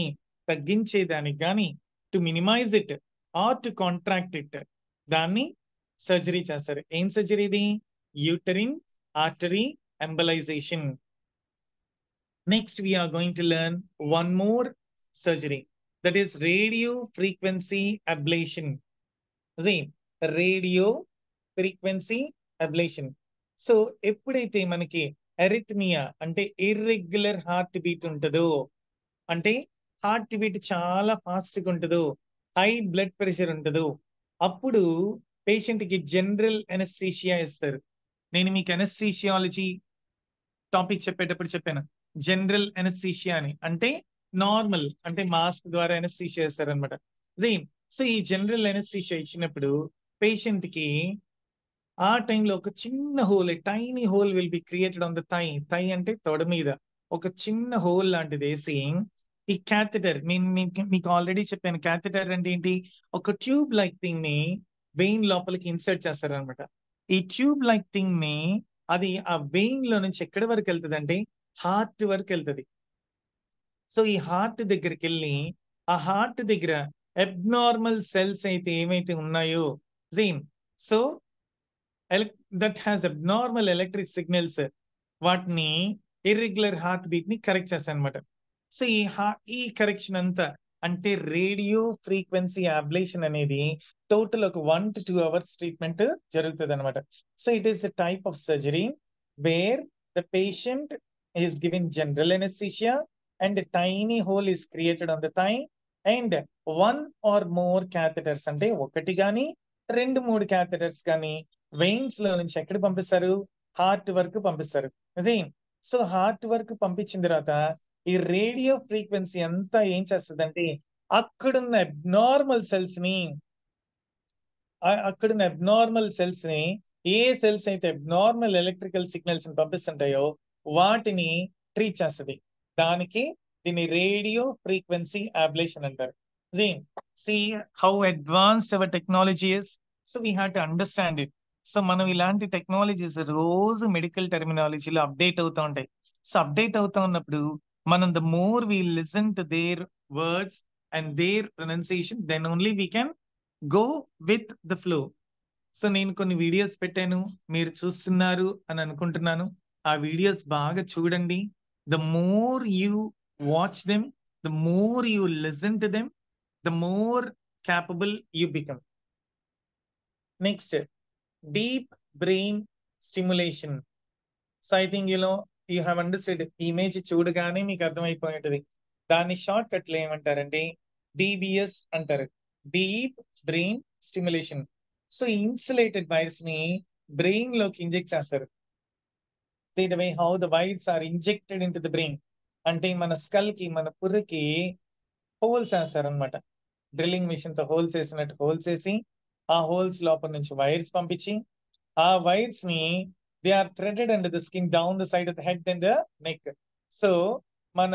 తగ్గించేదానికి కానీ, to minimize it or to contract it, దాన్ని సర్జరీ చేస్తారు. ఏం సర్జరీ ఇది? Uterine artery embolization. Next we are going to learn one more surgery, that is radio frequency ablation. See, radio frequency ablation. So ఎప్పుడైతే మనకి arrhythmia అంటే irregular heart beat ఉంటుందో, అంటే heart beat చాలా ఫాస్ట్ గా ఉంటుందో, హై బ్లడ్ ప్రెషర్ ఉంటుందో, అప్పుడు పేషెంట్ కి జనరల్ ఎనస్థీషియా ఇస్తారు. నేను మీకు ఎనస్థీషియాలజీ టాపిక్ చెప్పేటప్పుడు చెప్పాను జనరల్ ఎనస్థీషియా అని, అంటే నార్మల్ అంటే మాస్క్ ద్వారా ఎనస్థీషియా ఇస్తారు అనమాట. సో ఈ జనరల్ ఎనస్థీషియా ఇచ్చినప్పుడు పేషెంట్ కి ఆ టైంలో ఒక చిన్న hole, tiny hole will be created on the thigh అంటే తొడ మీద ఒక చిన్న హోల్ లాంటిది వేసి ఈ క్యాథెటర్, మీకు ఆల్రెడీ చెప్పాను క్యాథెటర్ అంటే ఏంటి, ఒక ట్యూబ్ లైక్ థింగ్ ని వెయిన్ లోపలికి ఇన్సర్ట్ చేస్తారనమాట. ఈ ట్యూబ్ లైక్ థింగ్ ని అది ఆ వెయిన్ లో నుంచి ఎక్కడి వరకు వెళ్తుంది అంటే హార్ట్ వరకు వెళ్తుంది. సో ఈ హార్ట్ దగ్గరికి వెళ్ళి ఆ హార్ట్ దగ్గర అబ్నార్మల్ సెల్స్ అయితే ఏమైతే ఉన్నాయో so that has abnormal electric signals, వాటిని ఇర్రెగ్యులర్ హార్ట్ బీట్ ని కరెక్ట్ చేస్తాయి అనమాట. సో ఈ కరెక్షన్ అంతా అంటే రేడియో ఫ్రీక్వెన్సీ అబ్లేషన్ అనేది టోటల్ ఒక 1 to 2 hours ట్రీట్మెంట్ జరుగుతుంది అనమాట. So it is the type of surgery where the patient is given general anaesthesia and tiny hole is created on the thigh and 1 or more catheters, అంటే ఒకటి కానీ 2-3 catheters కానీ veins లో నుంచి ఎక్కడ పంపిస్తారు, హార్ట్ వరకు పంపిస్తారు. సో హార్ట్ వరకు పంపించిన తర్వాత ఈ రేడియో ఫ్రీక్వెన్సీ అంతా ఏం చేస్తుంది అంటే అక్కడున్న అబ్నార్మల్ సెల్స్ ని ఏ సెల్స్ అయితే అబ్నార్మల్ ఎలక్ట్రికల్ సిగ్నల్స్ ని పంపిస్తుంటాయో వాటిని ట్రీట్ చేస్తుంది. దానికి దీన్ని రేడియో ఫ్రీక్వెన్సీ అబ్లేషన్ అంటారు. See how advanced our technology is. So we have to understand it. So మనం ఇలాంటి టెక్నాలజీస్ రోజు మెడికల్ టెర్మినాలజీలో అప్డేట్ అవుతూ ఉంటాయి. సో అప్డేట్ అవుతా ఉన్నప్పుడు మనం the more we listen to their words and their pronunciation, then only we can go with the flow. So నేను కొన్ని వీడియోస్ పెట్టాను, మీరు చూస్తున్నారు అని అనుకుంటున్నాను. ఆ వీడియోస్ బాగా చూడండి. The more you watch them, the more you listen to them, the more capable you become. Next, deep brain stimulation. So I think you have understood. Image చూడగానే మీకు అర్థమైపోయి ఉంటుంది. దాన్ని షార్ట్ కట్ లో ఏమంటారంటే డిబిఎస్ అంటారు, deep brain stimulation. So insulated wires ని brain లోకి ఇంజెక్ట్ చేస్తారు. The way how the wires are injected into the brain అంటే మన స్కల్ కి, మన పుర్రకి హోల్స్ వేస్తారనమాట. డ్రిల్లింగ్ మిషన్ తో హోల్స్ వేసినట్టు హోల్స్ వేసి ఆ హోల్స్ లోపల నుంచి వైర్స్ పంపించి ఆ వైర్స్ ని they are threaded and the skin down the side of the head and the neck. So మన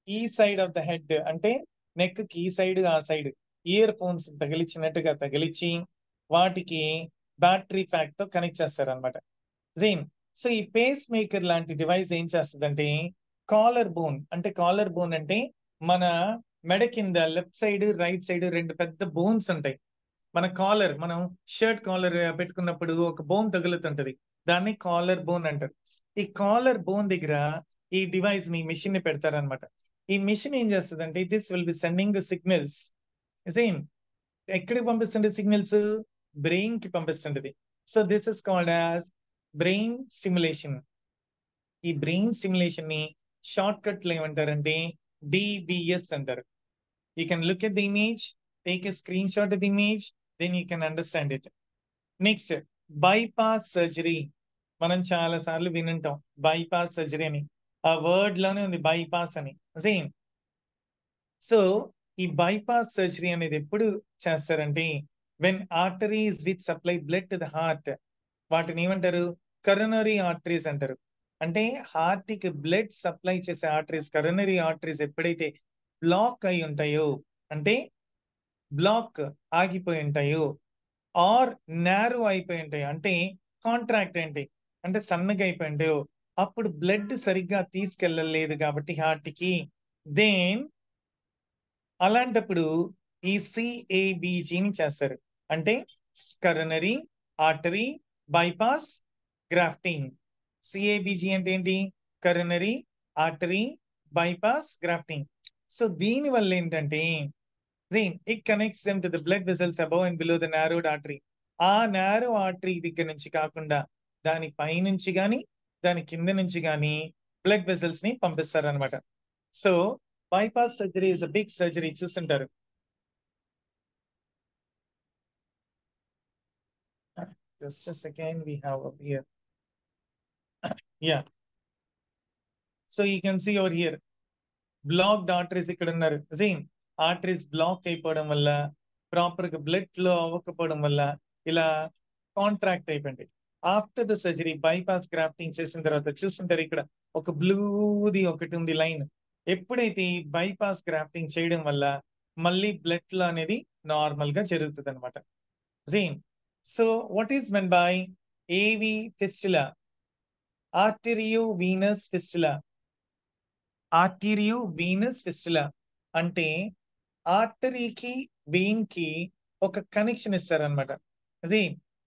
ఈ సైడ్ ఆఫ్ ద హెడ్ అంటే నెక్ కి ఈ సైడ్ ఆ సైడ్ ఇయర్ ఫోన్స్ తగిలించినట్టుగా తగిలించి వాటికి బ్యాటరీ ప్యాక్ తో కనెక్ట్ చేస్తారు అనమాట. జీన్. సో ఈ పేస్ మేకర్ లాంటి డివైస్ ఏం చేస్తుందంటే కాలర్ బోన్ అంటే కాలర్ బోన్ అంటే మన మెడ కింద లెఫ్ట్ సైడ్ రైట్ సైడ్ రెండు పెద్ద బోన్స్ ఉంటాయి. మన కాలర్, మనం షర్ట్ కాలర్ పెట్టుకున్నప్పుడు ఒక బోన్ తగులుతుంటది, దాన్ని కాలర్ బోన్ అంటారు. ఈ కాలర్ బోన్ దగ్గర ఈ డివైస్ ని, మిషన్ ని పెడతారనమాట. ఈ మిషన్ ఏం చేస్తుంది this will be sending the signals. Same ఎక్కడికి పంపిస్తుంది సిగ్నల్స్? బ్రెయిన్ కి పంపిస్తుంటది. So this is called as brain stimulation. ఈ బ్రెయిన్ స్టిమ్యులేషన్ ని షార్ట్ కట్ లో ఏమంటారంటే డిబిఎస్ అంటారు. You can look at the image, take a screenshot of the image, then you can understand it. Next, bypass surgery. మనం చాలా సార్లు వినుంటాం bypass surgery అని. ఆ వర్డ్ లోనే ఉంది బైపాస్ అని. సేమ్. సో ఈ బైపాస్ సర్జరీ అనేది ఎప్పుడు చేస్తారంటే when arteries which supply blood to the heart, వాటిని ఏమంటారు? కరోనరీ ఆర్టరీస్ అంటారు. అంటే హార్ట్ కి బ్లడ్ సప్లై చేసే ఆర్టరీస్, కరోనరీ ఆర్టరీస్ ఎప్పుడైతే బ్లాక్ అయి ఉంటాయో అంటే బ్లాక్ ఆగిపోయి ఉంటాయో ఆర్ నారో అయిపోయి ఉంటాయో అంటే కాంట్రాక్ట్ ఏంటి అంటే సన్నగా అయిపోయి ఉంటాయో అప్పుడు బ్లడ్ సరిగ్గా తీసుకెళ్ళలేదు కాబట్టి హార్ట్ కి, దెన్ అలాంటప్పుడు ఈ సిఏబిజిని చేస్తారు. అంటే కరోనరీ ఆర్టరీ బైపాస్ గ్రాఫ్టింగ్. సిఏబిజి అంటే ఏంటి? Coronary artery bypass grafting. So దీని వల్ల ఏంటంటే it connects them to the blood vessels above and below the narrowed artery. ఆ నారో ఆర్టరీ దగ్గర నుంచి కాకుండా దాని పై నుంచి గాని దాని కింద నుంచి గాని బ్లడ్ వెసల్స్ ని పంపిస్తారు అనమాట. So bypass surgery is a big surgery, చూస్తుంటారు. Just a second, we have up here. Yeah. So you can see over here, blocked arteries ఇక్కడ ఉన్నారు. సేమ్ ఆర్టరీస్ బ్లాక్ అయిపోవడం వల్ల, ప్రాపర్ గా బ్లడ్ ఫ్లో అవ్వకపోవడం వల్ల ఇలా కాంట్రాక్ట్ అయిపోయింది. After the surgery bypass grafting చేసిన తర్వాత చూస్తుంటారు ఇక్కడ ఒక బ్లూది ఒకటి ఉంది లైన్. ఎప్పుడైతే ఈ బైపాస్ గ్రాఫ్టింగ్ చేయడం వల్ల మళ్ళీ బ్లడ్ ఫ్లో అనేది నార్మల్ గా జరుగుతుంది అనమాట. Same. So what is meant by AV fistula? Arterio venous fistula. Arterio venous fistula అంటే ఆర్టరీకి వెయిన్ కి ఒక కనెక్షన్ ఇస్తారనమాట.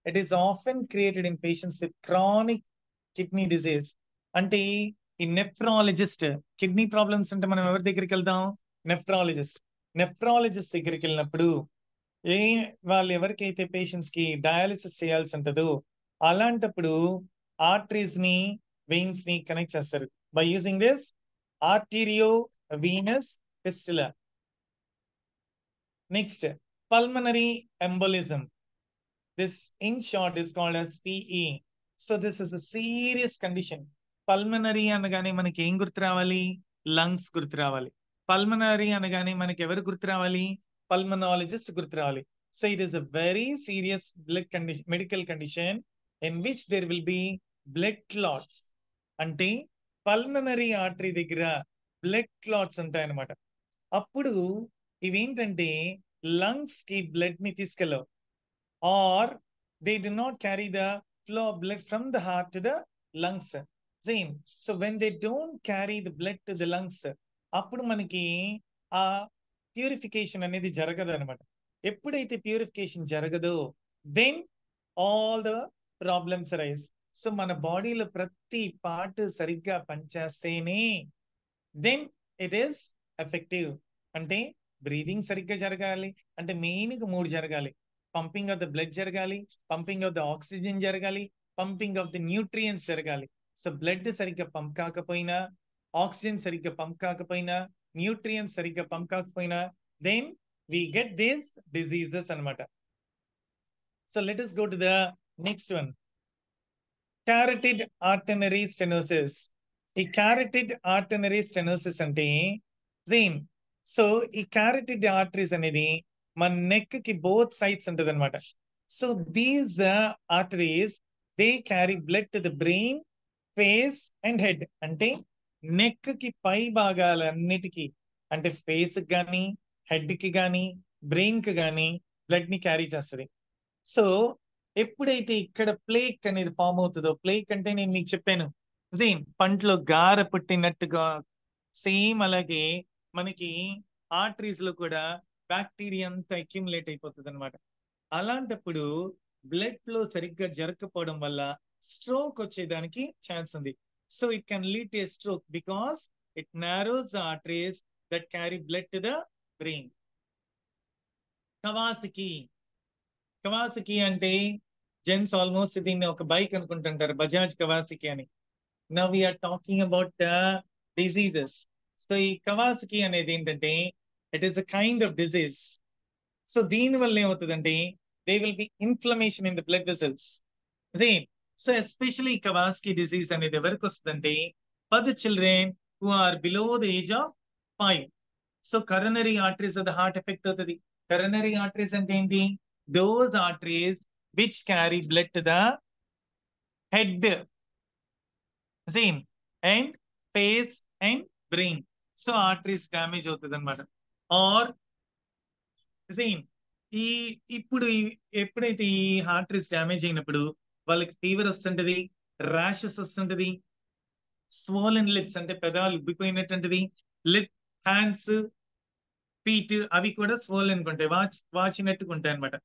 It is often created in patients with chronic kidney disease. అంటే ఈ నెఫ్రాలజిస్ట్, కిడ్నీ ప్రాబ్లమ్స్ అంటే మనం ఎవరి దగ్గరికి వెళ్దాం? నెఫ్రాలజిస్ట్. నెఫ్రాలజిస్ట్ దగ్గరికి వెళ్ళినప్పుడు ఏ వాళ్ళు ఎవరికైతే పేషెంట్స్ కి డయాలిసిస్ చేయాల్సి ఉంటుందో అలాంటప్పుడు ఆర్టరీస్ ని వెయిన్స్ ని కనెక్ట్ చేస్తారు by using this arterio venous fistula. Next, pulmonary embolism. This in short is called as PE. So this is a serious condition. Pulmonary అనగానే మనకి ఏం గుర్తు రావాలి? లంగ్స్ గుర్తు రావాలి. పల్మనరీ అనగానే మనకి ఎవరు గుర్తు రావాలి? పల్మనాలజిస్ట్ గుర్తు రావాలి. So it is a very serious blood condition, medical condition in which there will be blood clots. అంటే పల్మనరీ ఆర్టరీ దగ్గర బ్లడ్ క్లాట్స్ ఉంటాయన్నమాట. అప్పుడు ఇవేంటంటే లంగ్స్ కి బ్లడ్ ని తీసుకెళ్ళవు, or they do not carry the flow of blood from the heart to the lungs. Same. So when they don't carry the blood to the lungs, అప్పుడు మనకి ఆ purification అనేది జరగదు అనమాట. ఎప్పుడైతే ప్యూరిఫికేషన్ జరగదో then all the problems rise. So మన బాడీలో ప్రతి పార్ట్ సరిగ్గా పనిచేస్తేనే దెన్ ఇట్ ఈస్ ఎఫెక్టివ్. అంటే బ్రీదింగ్ సరిగ్గా జరగాలి అంటే మెయిన్గా 3 జరగాలి. పంపింగ్ ఆఫ్ ద బ్లడ్ జరగాలి, పంపింగ్ ఆఫ్ ద ఆక్సిజన్ జరగాలి, పంపింగ్ ఆఫ్ ద న్యూట్రియంట్స్ జరగాలి. సో బ్లడ్ సరిగ్గా పంప్ కాకపోయినా, ఆక్సిజన్ సరిగ్గా పంప్ కాకపోయినా, న్యూట్రియంట్స్ సరిగ్గా పంప్ కాకపోయినా then we get these diseases anamata. So let us go to the next one. Carotid artery stenosis. ఈ carotid artery stenosis అంటే same. So ఈ carotid arteries అనేది మన నెక్ కి బోత్ సైడ్స్ ఉంటది అనమాట. So these arteries they carry blood to the brain, face and head. అంటే neck కి పై భాగాలన్నిటికీ అంటే ఫేస్ కి కానీ హెడ్ కి కానీ బ్రెయిన్ కి కానీ బ్లడ్ ని క్యారీ చేస్తుంది. సో ఎప్పుడైతే ఇక్కడ ప్లేక్ అనేది ఫామ్ అవుతుందో, ప్లేక్ అంటే నేను మీకు చెప్పాను సేమ్ పంటలో గార పుట్టినట్టుగా సేమ్ అలాగే మనకి ఆర్టరీస్ లో కూడా బ్యాక్టీరియా అంతా అక్యుములేట్ అయిపోతుంది అనమాట. అలాంటప్పుడు బ్లడ్ ఫ్లో సరిగ్గా జరగకపోవడం వల్ల స్ట్రోక్ వచ్చేదానికి ఛాన్స్ ఉంది. So it can lead to stroke because it narrows the arteries that carry blood to the brain. Kawasaki. Kawasaki అంటే జెంట్స్ ఆల్మోస్ట్ దీన్ని ఒక బైక్ అనుకుంటుంటారు, బజాజ్ కవాసకి అని. Now we are talking about the diseases. So ఈ Kawasaki అనేది ఏంటంటే it is a kind of disease. So దీని వల్ల ఏమవుతుందంటే they will be inflammation in the blood vessels. Same. So especially Kawasaki disease అనేది ఎవరికి వస్తుందంటే for the children who are below the age of 5. So coronary arteries of the heart affect అవుతుంది. Coronary arteries అంటే ఏంటి? those arteries which carry blood to the head, same, and face and brain. So arteries damage అవుతుంది అనమాట. Are same ఈ ఇప్పుడు ఎప్పుడైతే ఈ arteries damage అయినప్పుడు వాళ్ళకి ఫీవర్ వస్తుంటది, ర్యాషెస్ వస్తుంటది, స్వోలెన్ లిప్స్ అంటే పెదాలు ఉబ్బిపోయినట్టుంటది, లిప్, హ్యాండ్స్, ఫీట్ అవి కూడా స్వోలెన్ ఉంటాయి, వాచినట్టుగా ఉంటాయి అనమాట.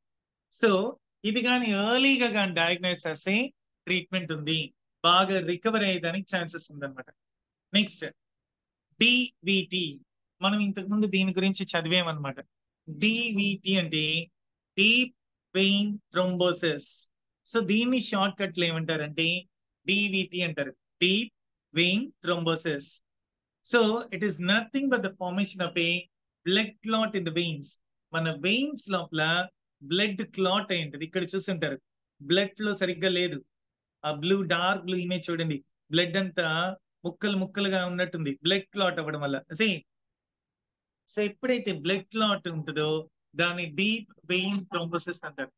సో ఇది కానీ ఎర్లీగా కానీ డయాగ్నైజ్ చేస్తే ట్రీట్మెంట్ ఉంది, బాగా రికవర్ అయ్యేదానికి ఛాన్సెస్ ఉందన్నమాట. Next DVT. మనం ఇంతకుముందు దీని గురించి చదివామన్నమాట. డివిటి అంటే డీప్ వెయిన్ థ్రోంబోసిస్. సో దీన్ని షార్ట్ కట్ లో ఏమంటారంటే డివిటి అంటారు, deep vein thrombosis. So it is nothing but the formation of a blood clot in the veins. మన వెయిన్స్ లోపల బ్లడ్ క్లాట్ అయింటది. ఇక్కడ చూస్తుంటారు బ్లడ్ ఫ్లో సరిగ్గా లేదు, ఆ బ్లూ డార్క్ బ్లూ ఇమేజ్ చూడండి, బ్లడ్ అంతా ముక్కలు ముక్కలుగా ఉన్నట్టుంది, బ్లడ్ క్లాట్ అవ్వడం వల్ల. సో ఎప్పుడైతే బ్లడ్ క్లాట్ ఉంటుందో దాన్ని డీప్ వెయిన్ థ్రోంబోసిస్ అంటారు,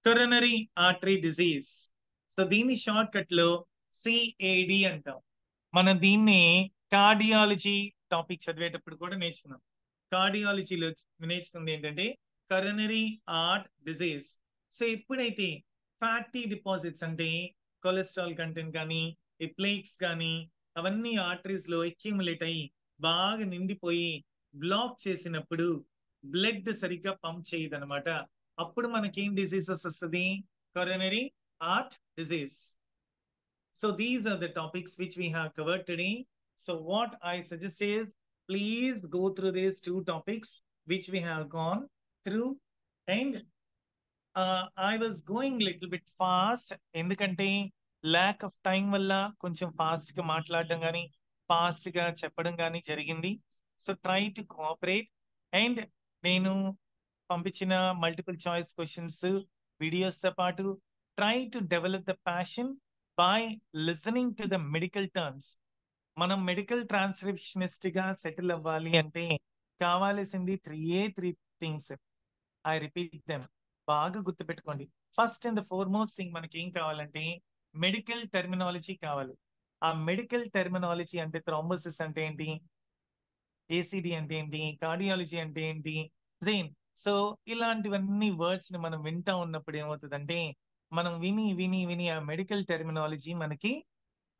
కరోనరీ ఆర్టరీ డిసీజ్. సో దీన్ని షార్ట్ కట్ లో సిఏడి అంటాం. మనం దీన్ని కార్డియాలజీ టాపిక్ చదివేటప్పుడు కూడా నేర్చుకున్నాం. కార్డియాలజీలో నేర్చుకుంది ఏంటంటే కరోనరీ ఆర్ట్ డిసీజ్. సో ఎప్పుడైతే ఫ్యాటీ డిపాజిట్స్ అంటే కొలెస్ట్రాల్ కంటెంట్ కానీ ఈ ప్లేక్స్ కానీ అవన్నీ ఆర్టరీస్ లో అక్యూములేట్ అయ్యి బాగా నిండిపోయి బ్లాక్ చేసినప్పుడు బ్లడ్ సరిగ్గా పంప్ చేయదు అనమాట. అప్పుడు మనకేం డిసీజెస్ వస్తుంది? Coronary art disease. So these are the topics which we have covered today. So what I suggest is please go through these two topics which we have gone through. And I was going little bit fast ఎందుకంటే lack of time వల్ల కొంచెం fast గా మాట్లాడడం కానీ fast గా చెప్పడం కానీ జరిగింది. So try to cooperate. And నేను పంపించిన మల్టిపుల్ చాయిస్ క్వశ్చన్స్ వీడియోస్ తో పాటు try to develop the passion by listening to the medical terms. మనం మెడికల్ ట్రాన్స్క్రిప్షనిస్ట్ గా సెటిల్ అవ్వాలి అంటే కావాల్సింది three things. I repeat them, బాగా గుర్తుపెట్టుకోండి. First and the foremost thing మనకి ఏం కావాలంటే మెడికల్ టెర్మినాలజీ కావాలి. ఆ మెడికల్ టెర్మినాలజీ అంటే థ్రోంబోసిస్ అంటే ఏంటి, ఏసీడీ అంటే ఏంటి, కార్డియాలజీ అంటే ఏంటి, జైన్. సో ఇలాంటివన్నీ వర్డ్స్ ని మనం వింటా ఉన్నప్పుడు ఏమవుతుందంటే మనం విని విని విని ఆ మెడికల్ టెర్మినాలజీ మనకి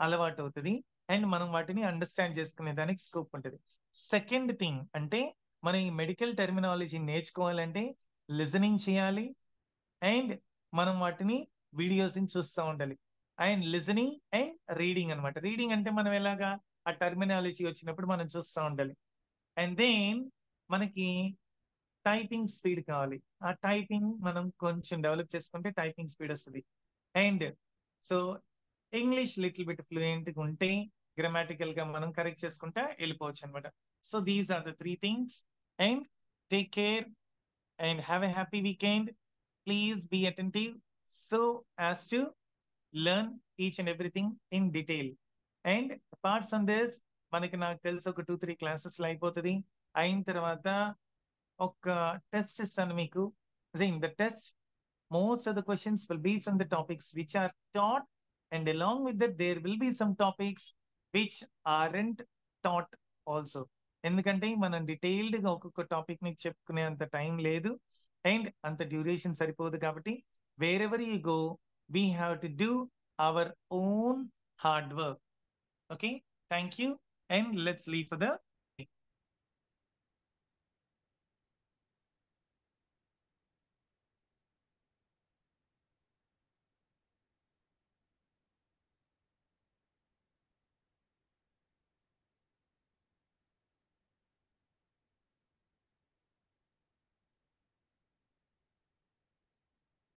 అలవాటు అవుతుంది అండ్ మనం వాటిని అండర్స్టాండ్ చేసుకునే దానికి స్కోప్ ఉంటుంది. సెకండ్ థింగ్ అంటే మనం ఈ మెడికల్ టెర్మినాలజీ నేర్చుకోవాలంటే లిజనింగ్ చేయాలి అండ్ మనం వాటిని వీడియోస్ చూస్తూ ఉండాలి. అండ్ లిజనింగ్ అండ్ రీడింగ్ అనమాట. రీడింగ్ అంటే మనం ఎలాగా ఆ టెర్మినాలజీ వచ్చినప్పుడు మనం చూస్తూ ఉండాలి. అండ్ దెన్ మనకి టైపింగ్ స్పీడ్ కావాలి. ఆ టైపింగ్ మనం కొంచెం డెవలప్ చేసుకుంటే టైపింగ్ స్పీడ్ వస్తుంది. And so English little bit fluent గా ఉంటే గ్రామాటికల్ గా మనం కరెక్ట్ చేసుకుంటా వెళ్ళిపోవచ్చు అనమాట. So these are the three things. And take care, and have a happy weekend. Please be attentive so as to learn each and everything in detail. And apart from this, మనకి నాకు తెలిసి ఒక 2-3 క్లాసెస్లో అయిపోతుంది. అయిన తర్వాత ఒక టెస్ట్ ఇస్తాను మీకు. In the test, most of the questions will be from the topics which are taught, and along with that there will be some topics which aren't taught also. ఎందుకంటే మనం డీటెయిల్డ్గా ఒక్కొక్క టాపిక్ ని చెప్పుకునే అంత టైం లేదు అండ్ అంత duration సరిపోదు. కాబట్టి wherever you go, we have to do our own hard work. Okay, thank you, and let's leave for the